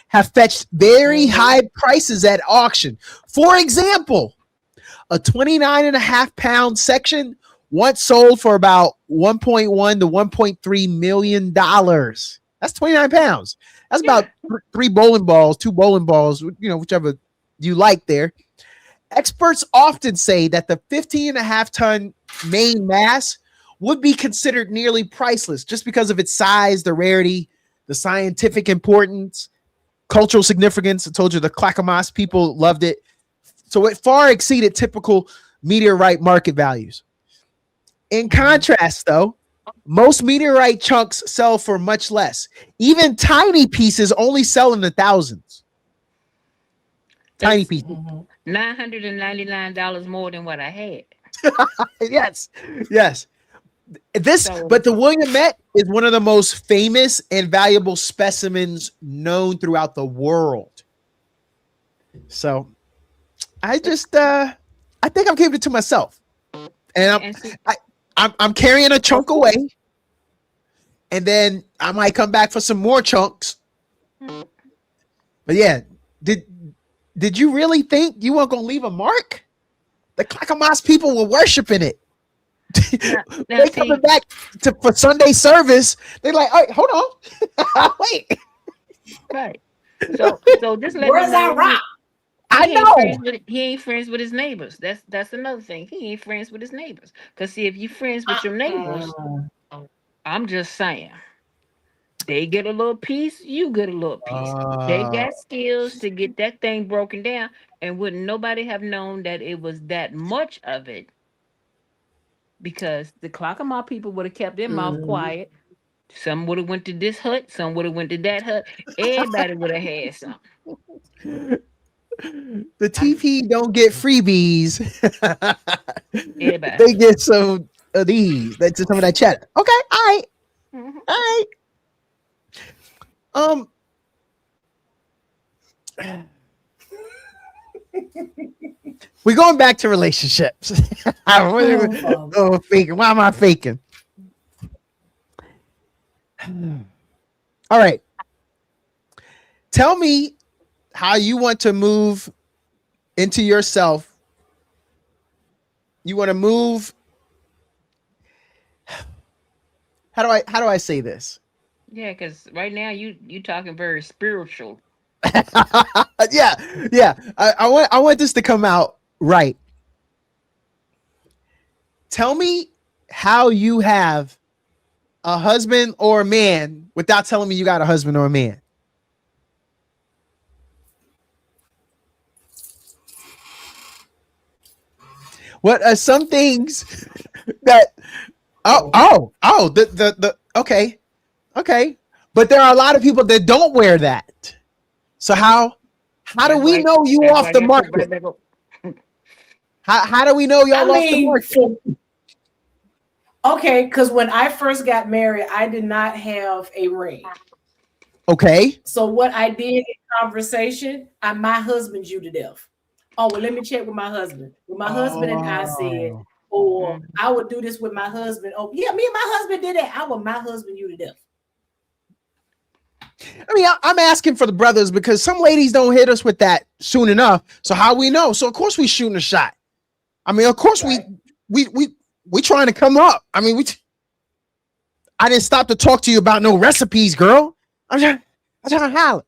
have fetched very high prices at auction. For example, a 29.5 pound section once sold for about $1.1 to $1.3 million. That's 29 pounds. That's about 3 bowling balls, 2 bowling balls, whichever you like there. Experts often say that the 15.5-ton main mass would be considered nearly priceless just because of its size, the rarity, the scientific importance, cultural significance. I told you the Clackamas people loved it. So it far exceeded typical meteorite market values. In contrast, though, most meteorite chunks sell for much less. Even tiny pieces only sell in the thousands. Tiny pieces. $999 more than what I had. Yes. So, But the Williamette is one of the most famous and valuable specimens known throughout the world. So I just I think I'm keeping it to myself. And I'm carrying a chunk away. And then I might come back for some more chunks. But yeah, did you really think you weren't gonna leave a mark? The Clackamas people were worshiping it. They coming back for Sunday service. They're like, "All right, hold on, wait." Right. So just let Where's me know. our rock? He ain't friends with his neighbors. That's another thing. He ain't friends with his neighbors. Cause see, if you friends with your neighbors, I'm just saying, they get a little piece, you get a little piece. They got skills to get that thing broken down, and wouldn't nobody have known that it was that much of it, because the Clackamas people would have kept their mouth quiet. Some would have went to this hut, some would have went to that hut. Everybody would have had something. The TP don't get freebies. Everybody. They get some of these. That's some of that cheddar. Okay, all right. All right. We're going back to relationships. Faking. Why am I faking? All right. Tell me how you want to move into yourself. You want to move. How do I say this? Yeah, because right now you talking very spiritual. yeah. I want this to come out right. Tell me how you have a husband or a man without telling me you got a husband or a man. What are some things that okay. But there are a lot of people that don't wear that. So how do we know you off the market? How do we know y'all off the market? Okay, because when I first got married, I did not have a ring. Okay. So what I did in conversation, my husband you to death. Oh, well, let me check with my husband. With my husband and I said, or I would do this with my husband. Oh, yeah, me and my husband did that. I would my husband you to death. I mean, I'm asking for the brothers because some ladies don't hit us with that soon enough. So how we know? So of course we shooting a shot. I mean, of course we trying to come up. I mean, I didn't stop to talk to you about no recipes, girl. I'm trying to holler.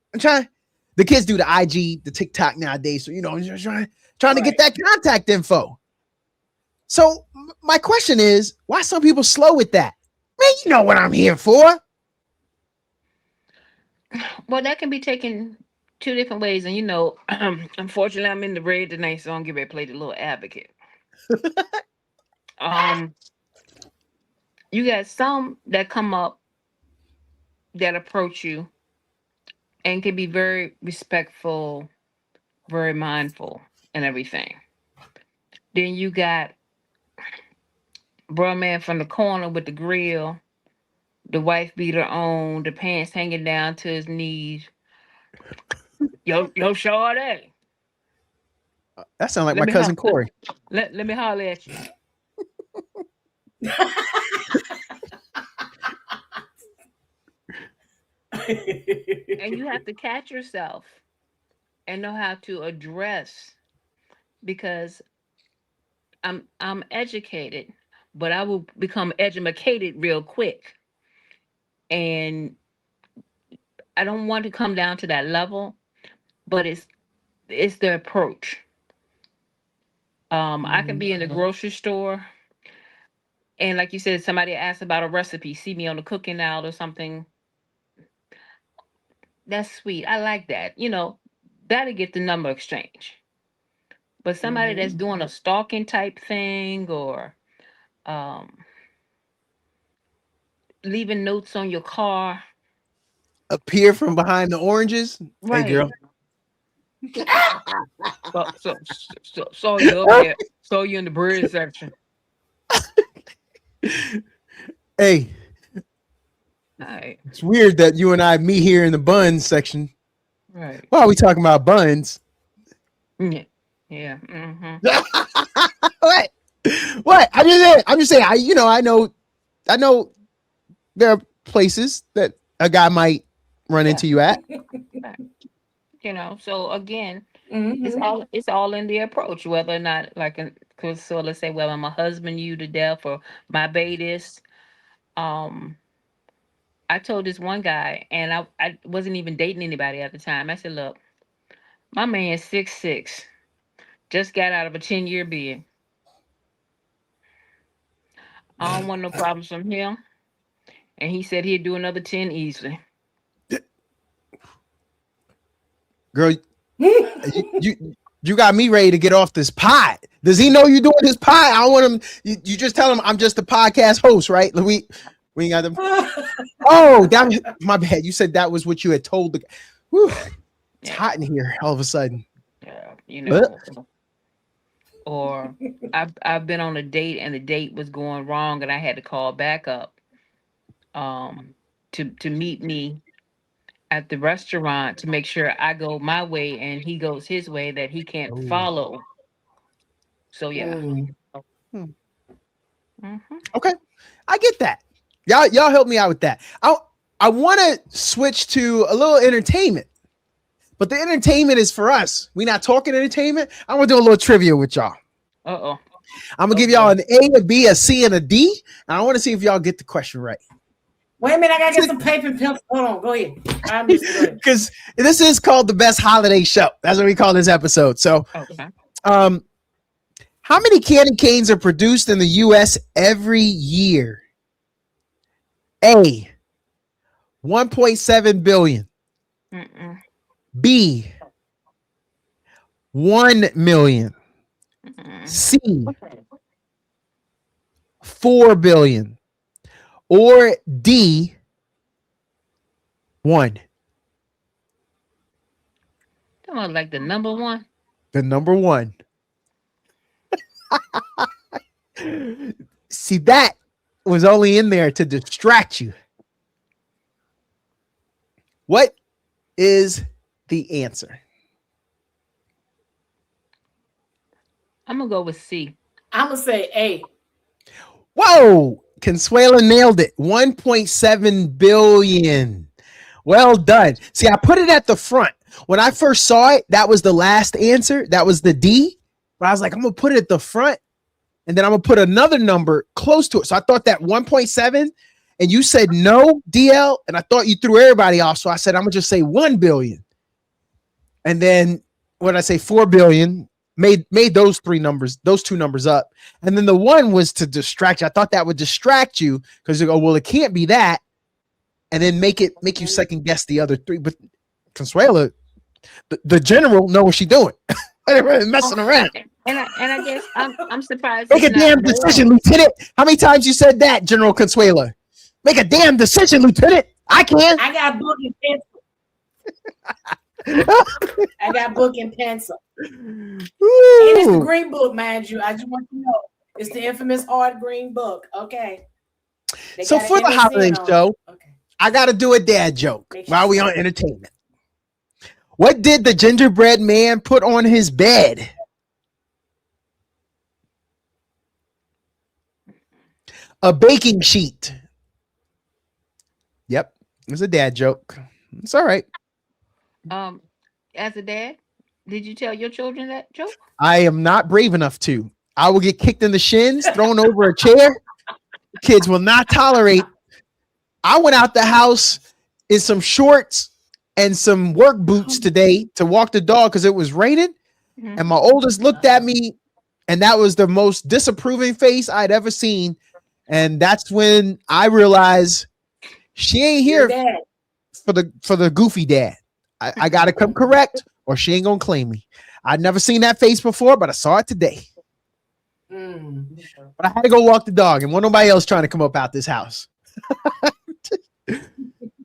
The kids do the IG, the TikTok nowadays. So, you know, I'm just trying to get that contact info. So my question is, why some people slow with that? Man, you know what I'm here for. Well, that can be taken two different ways. And, you know, unfortunately, I'm in the red tonight, so I'm going to play the little advocate. You got some that come up that approach you and can be very respectful, very mindful, and everything. Then you got bro man from the corner with the grill, the wife beater on, the pants hanging down to his knees. Yo, Sade. That sounds like my cousin Corey. Let me holler at you. And you have to catch yourself and know how to address, because I'm educated, but I will become educated real quick. And I don't want to come down to that level, but it's the approach. I can be in the grocery store, and like you said, somebody asks about a recipe, see me on the cooking out or something. That's sweet. I like that. That'll get the number exchange. But somebody that's doing a stalking type thing or um, leaving notes on your car, Appear from behind the oranges. Hey, right? girl. So you up there? So you in the bread section? Hey, All right, it's weird that you and I meet here in the buns section. right. Why are we talking about buns? Yeah, yeah. Mm-hmm. What? What? I'm just saying. I know there are places that a guy might run into you at. So again, it's all in the approach, whether or not so let's say, well, I'm a husband you to death or my babies. Um, I told this one guy, and I wasn't even dating anybody at the time. I said, look, my man's 6'6", just got out of a 10-year bid. I don't want no problems from him. And he said he'd do another 10 easily. Girl, you got me ready to get off this pod. Does he know you doing this pod? I don't want him. You just tell him I'm just a podcast host, right? We ain't got them. Oh, that my bad. You said that was what you had told the. Whew, it's hot in here all of a sudden. Yeah, Or I've been on a date and the date was going wrong and I had to call back up to meet me at the restaurant to make sure I go my way and he goes his way that he can't follow. So yeah. Okay, I get that. Y'all help me out with that. I want to switch to a little entertainment, but the entertainment is for us. We're not talking entertainment. I want to do a little trivia with y'all. Uh-oh. I'm gonna give y'all an A, a B, a C, and a D, and I want to see if y'all get the question right. Wait a minute, I gotta get some paper and pencil. Hold on, go ahead. Because this is called the best holiday show. That's what we call this episode. So, how many candy canes are produced in the U.S. every year? A, 1.7 billion. B, 1 million. C, 4 billion. Or D, 1. Come on, like the number one. The number 1. See, that was only in there to distract you. What is the answer? I'm gonna go with C. I'm gonna say A. Whoa, Consuela nailed it. 1.7 billion. Well done. See, I put it at the front. When I first saw it, that was the last answer. That was the D. But I was like, I'm gonna put it at the front, and then I'm gonna put another number close to it. So I thought that 1.7, and you said no, DL, and I thought you threw everybody off. So I said, I'm gonna just say 1 billion. And then what I say, 4 billion, made those two numbers up. And then the 1 was to distract you. I thought that would distract you because you go, well, it can't be that. And then make you second guess the other 3. But Consuela, the general, know what she's doing. They're messing around. And I guess I'm surprised. Make a damn decision, Lieutenant. How many times you said that, General Consuela? Make a damn decision, Lieutenant. I can. I got book and pencil. I got book and pencil. And it's the green book, mind you. I just want you to know. It's the infamous hard green book. Okay. So for the holiday show, I got to do a dad joke while we on entertainment. What did the gingerbread man put on his bed? A baking sheet. Yep. It was a dad joke. It's all right. As a dad, did you tell your children that joke? I am not brave enough to. I will get kicked in the shins, thrown over a chair. Kids will not tolerate. I went out the house in some shorts and some work boots today to walk the dog because it was raining. Mhm. And my oldest looked at me, and that was the most disapproving face I'd ever seen. And that's when I realized she ain't Your here dad. for the goofy dad. I gotta come correct, or she ain't gonna claim me. I'd never seen that face before, but I saw it today. But I had to go walk the dog, and wasn't nobody else trying to come up out this house.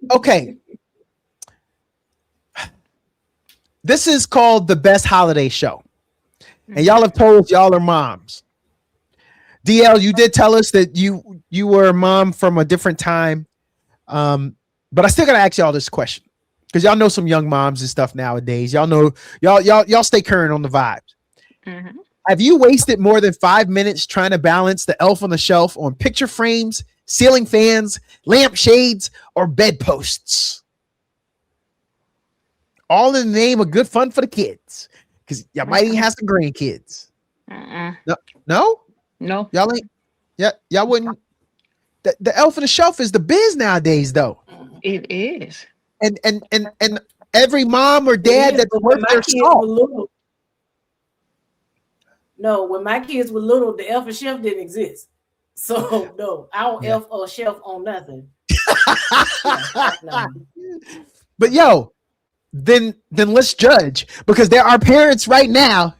Okay. This is called the best holiday show. And y'all have told us y'all are moms. DL, you did tell us that you were a mom from a different time. But I still gotta ask y'all this question. Because y'all know some young moms and stuff nowadays. Y'all know y'all stay current on the vibes. Mhm. Have you wasted more than 5 minutes trying to balance the elf on the shelf on picture frames, ceiling fans, lamp shades, or bedposts? All in the name of good fun for the kids. Because y'all might even have some grandkids. No? No. Y'all ain't. Yeah, y'all wouldn't. The elf on the shelf is the biz nowadays, though. It is. And every mom or dad that's worth their salt. No, when my kids were little, the elf and shelf didn't exist. So no, I don't elf or shelf on nothing. No. But yo, then let's judge, because there are parents right now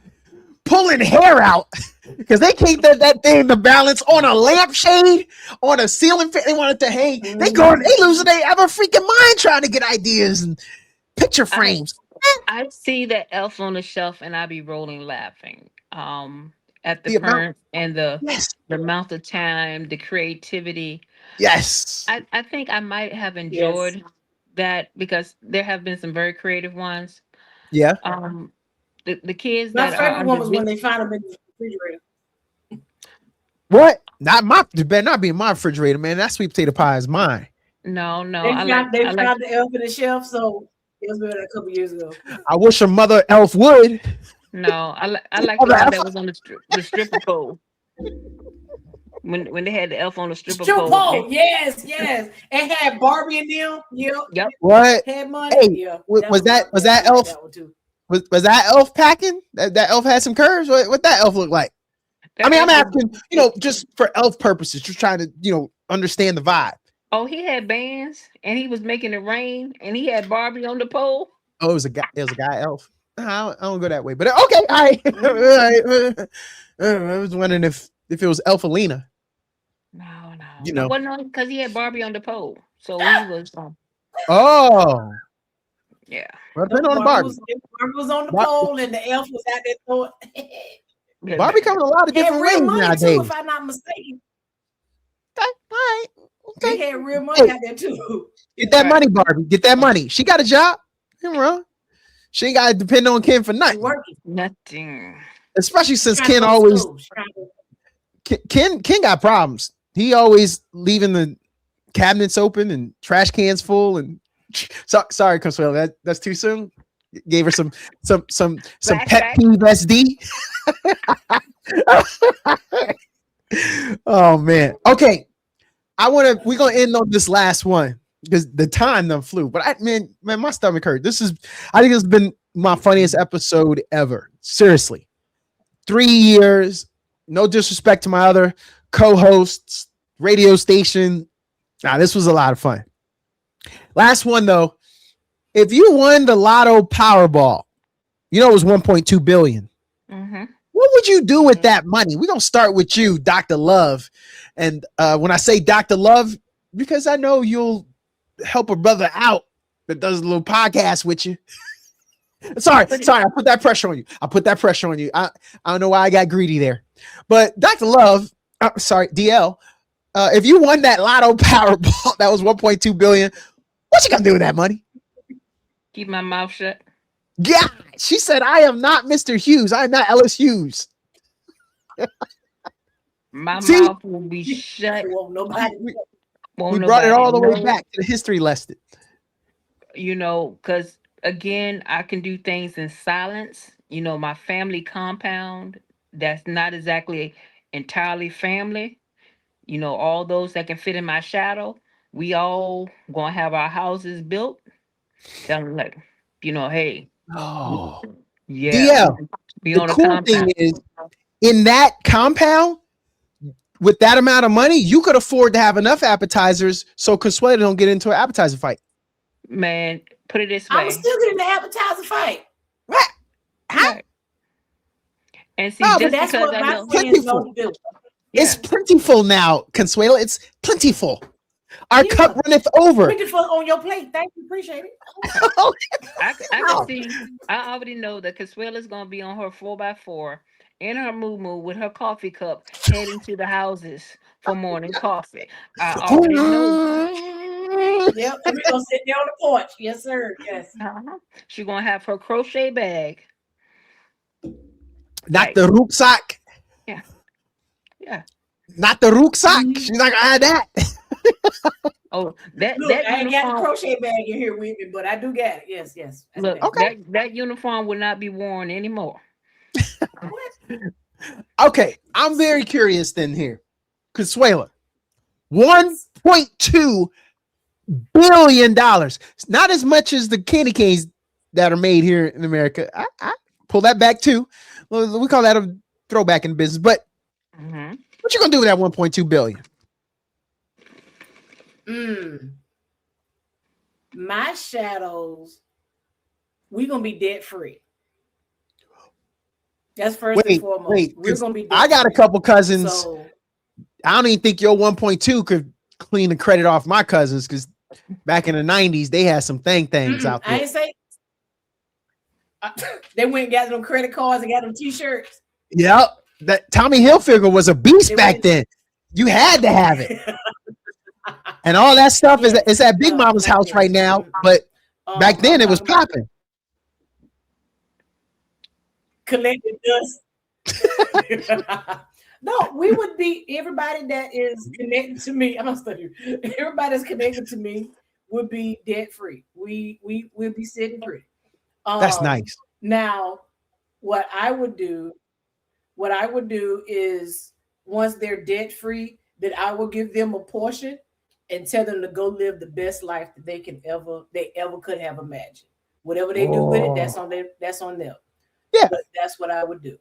pulling hair out because they can't get that thing to balance on a lampshade, on a ceiling fan. They want it to hang. They losing their ever freaking mind trying to get ideas and picture frames. I see that elf on the shelf and I be rolling laughing. At the The amount- perm and the Yes. amount of time, the creativity. Yes. I think I might have enjoyed that because there have been some very creative ones. Yeah. The kids My that are favorite one was under when they found them in the refrigerator. What? Not my. It better not be in my refrigerator, man. That sweet potato pie is mine. no, They I found like the elf in the shelf, so it was been a couple years ago. I wish a mother elf would. no, I like the one that was on the stripper pole. When they had the elf on the stripper pole. Yes. And had Barbie and them. Yep. What? Had money. Hey, Yeah. was that elf? That one too. Was that elf packing? That elf had some curves. What that elf look like? I mean, I'm asking, just for elf purposes, just trying to, understand the vibe. Oh, he had bands and he was making it rain and he had Barbie on the pole. Oh, it was a guy elf. I don't go that way, but okay, all right. All right. I was wondering if it was Elfalina. No. Well, no, because he had Barbie on the pole, so he was. Oh, yeah. Well, depending on the Barbie. Barbie was on the pole and the elf was out there throwing. Barbie comes in a lot of different ways nowadays. Too, if I'm not mistaken. Okay, all right. Okay. They had real money out there too. Get that money, Barbie. Get that money. She got a job. Ain't wrong. She ain't got to depend on Ken for nothing. Nothing. Especially since Ken always. Ken got problems. He always leaving the cabinets open and trash cans full. And sorry, Consuela, that's too soon. Gave her some pet peeve SD. Oh man. Okay. We're gonna end on this last one because the time done flew. But man, my stomach hurt. I think it's been my funniest episode ever. Seriously. 3 years. No disrespect to my other co-hosts, radio station. This was a lot of fun. Last one though. If you won the Lotto Powerball, it was 1.2 billion. Mm-hmm. What would you do with that money? We're gonna start with you, Dr. Love. And when I say Dr. Love, because I know you'll help a brother out that does a little podcast with you. Sorry, I put that pressure on you. I don't know why I got greedy there. But Dr. Love, DL, if you won that Lotto Powerball, that was 1.2 billion, what you gonna do with that money? Keep my mouth shut. Yeah, she said, I am not Mr. Hughes. I am not Ellis Hughes. My mouth will be shut. We brought it all the way back to the history lesson. Because again, I can do things in silence. My family compound, that's not exactly entirely family. All those that can fit in my shadow, we all gonna have our houses built. Tell them like, hey, Oh, yeah, DL. be The on a cool thing compound. is, in that compound, with that amount of money, you could afford to have enough appetizers so Consuela don't get into an appetizer fight. Man, put it this I'm way. still getting the appetizer fight. What? Huh? Right. And see, No, But just that's because what I my know, friends know to do. It's yeah, plentiful now, Consuela. It's plentiful. Our Yeah. cup runneth over. Plentiful on your plate. Thank you. Appreciate it. I can see. I already know that Consuela's gonna be on her 4x4 in her moo with her coffee cup, heading to the houses for morning coffee. I already know. Yep. And we're gonna sit there on the porch. Yes, sir. Yes. She's gonna have her crochet bag. Not Like, the rucksack. yeah, yeah. Not the rucksack. Mhm. She's not gonna have that. Oh, that Look, that I ain't got the uniform. crochet bag in here with me, but I do get it. Yes, yes. I do Look, got it. Okay. that uniform will not be worn anymore. What? Okay, I'm very curious then here. Consuela, $1.2 billion. Not as much as the candy canes that are made here in America. I pull that back too. We call that a throwback in business. But Mm-hmm. what you gonna do with that 1.2 billion? My shadows, we gonna be debt free. That's first and foremost. We're gonna be debt I got a free. couple cousins. So I don't even think your 1.2 could clean the credit off my cousins because back in the 90s, they had some things out there. I ain't say they went and got them credit cards and got them t-shirts. Yep. That Tommy Hilfiger was a beast back then. You had to have it. And all that stuff is at Big Mama's house right now. But back then it was popping. Collected dust. No, we would be everybody that is connected to me. I'm not studying. Everybody that's connected to me would be debt free. We will be sitting pretty. That's nice. Now, what I would do is once they're debt free, that I will give them a portion and tell them to go live the best life that they ever could have imagined. Whatever they do with it, that's on them. Yeah, but that's what I would do.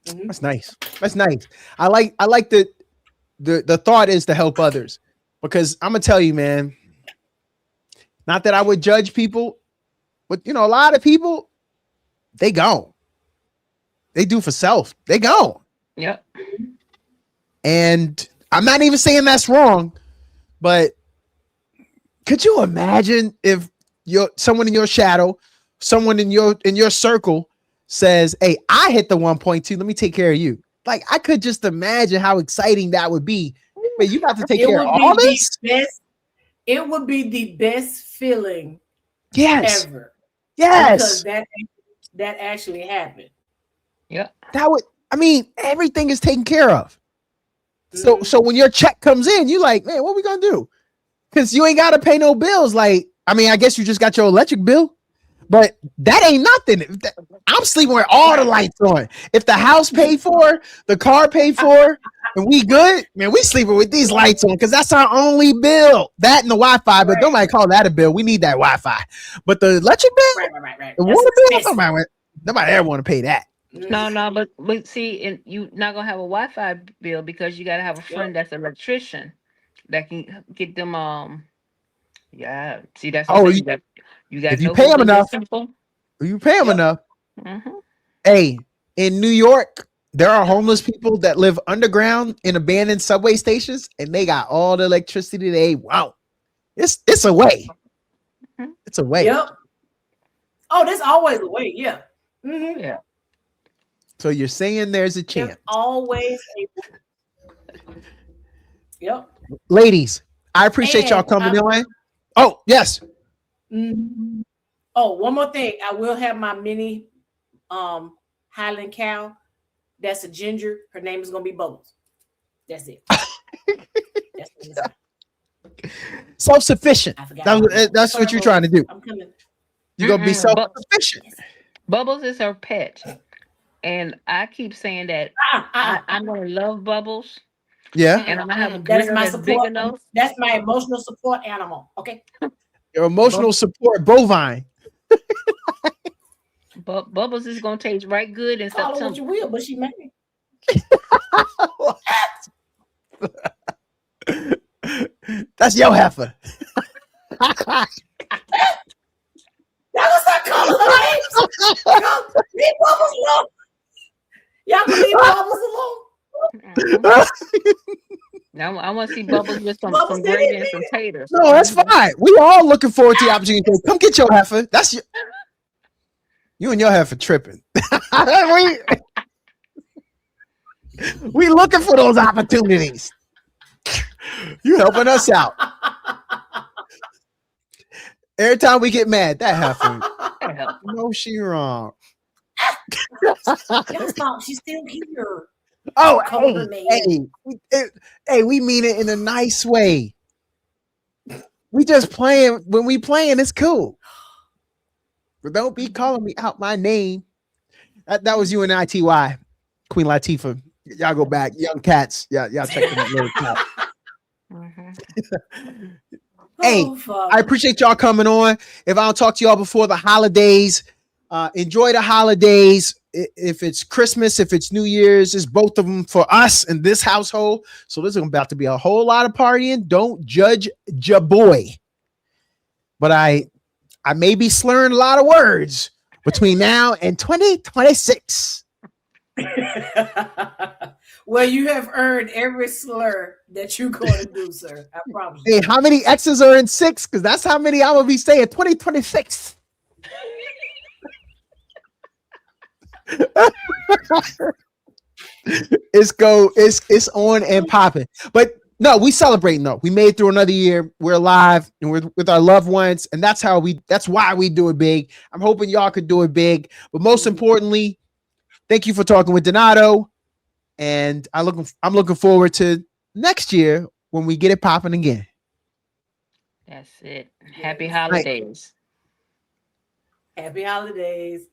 Mm-hmm. That's nice. That's nice. I like the thought is to help others, because I'm gonna tell you, man. Not that I would judge people, but a lot of people, they gone. They do for self. They gone. Yep. And I'm not even saying that's wrong, but could you imagine if someone in your shadow, someone in your circle says, "Hey, I hit the 1.2. Let me take care of you." Like, I could just imagine how exciting that would be. But you got to take care of all this. It would be the best feeling ever. Yes. Because that actually happened. Yeah. Everything is taken care of. So when your check comes in, you like, man, what are we gonna do? Because you ain't gotta pay no bills. Like, I guess you just got your electric bill, but that ain't nothing. I'm sleeping with all the lights on. If the house paid for, the car paid for, and we good, man, we sleeping with these lights on because that's our only bill. That and the Wi-Fi, but nobody call that a bill. We need that Wi-Fi. But the electric bill, right. the water bill, nobody ever want to pay that. No, but see, and you not gonna have a Wi-Fi bill because you gotta have a friend that's an electrician that can get them. Yeah. See, that's you got if you pay them enough. You pay them enough. Mm-hmm. Hey, in New York, there are homeless people that live underground in abandoned subway stations, and they got all the electricity they want. It's a way. Mm-hmm. It's a way. Yep. Oh, there's always a way. Yeah. Mm-hmm. Yeah. So you're saying there's a chance. There's always a way. Yep. Ladies, I appreciate y'all coming on. Oh, yes. Mm-hmm. Oh, one more thing. I will have my mini Highland cow. That's a ginger. Her name is gonna be Bubbles. That's it. Self-sufficient. That's what you're trying to do. I'm coming. You're gonna be self-sufficient. Bubbles is her pet. And I keep saying that I'm gonna love Bubbles. Yeah. And I'm gonna have a that is grill my that's support. big enough. That's my emotional support animal. Okay. Your emotional support bovine. But Bubbles is gonna taste right good in Call her what September. you will, but she made. That's your heifer. Y'all gonna start calling her names. Leave Bubbles alone. Y'all gonna leave Bubbles alone. Now I want to see Bubbles with some Bubbles gravy didn't and some mean it. taters. No, that's fine. We all looking forward to the opportunity. Come get your heifer. That's your. You and your heifer tripping. we looking for those opportunities. You helping us out. Every time we get mad, that heifer. No, she wrong. Y'all stop. She's still here. Oh, Call her name. hey, we mean it in a nice way. We just playing. When we playing, it's cool. But don't be calling me out my name. That was you and ITY, Queen Latifah. Y'all go back, young cats. Y'all check them little out. Hey, I appreciate y'all coming on. If I don't talk to y'all before the holidays, enjoy the holidays. If it's Christmas, if it's New Year's, it's both of them for us in this household. So there's about to be a whole lot of partying. Don't judge ya boy. But I may be slurring a lot of words between now and 2026. Well, you have earned every slur that you're going to do, sir. I promise you. Hey, how many X's are in 6? Because that's how many I will be saying 2026. It's on and popping. But no, we celebrating though. We made it through another year. We're alive and we're with our loved ones, and that's why we do it big. I'm hoping y'all could do it big. But most importantly, thank you for talking with Donato. And I'm looking forward to next year when we get it popping again. That's it. Happy holidays. Happy holidays.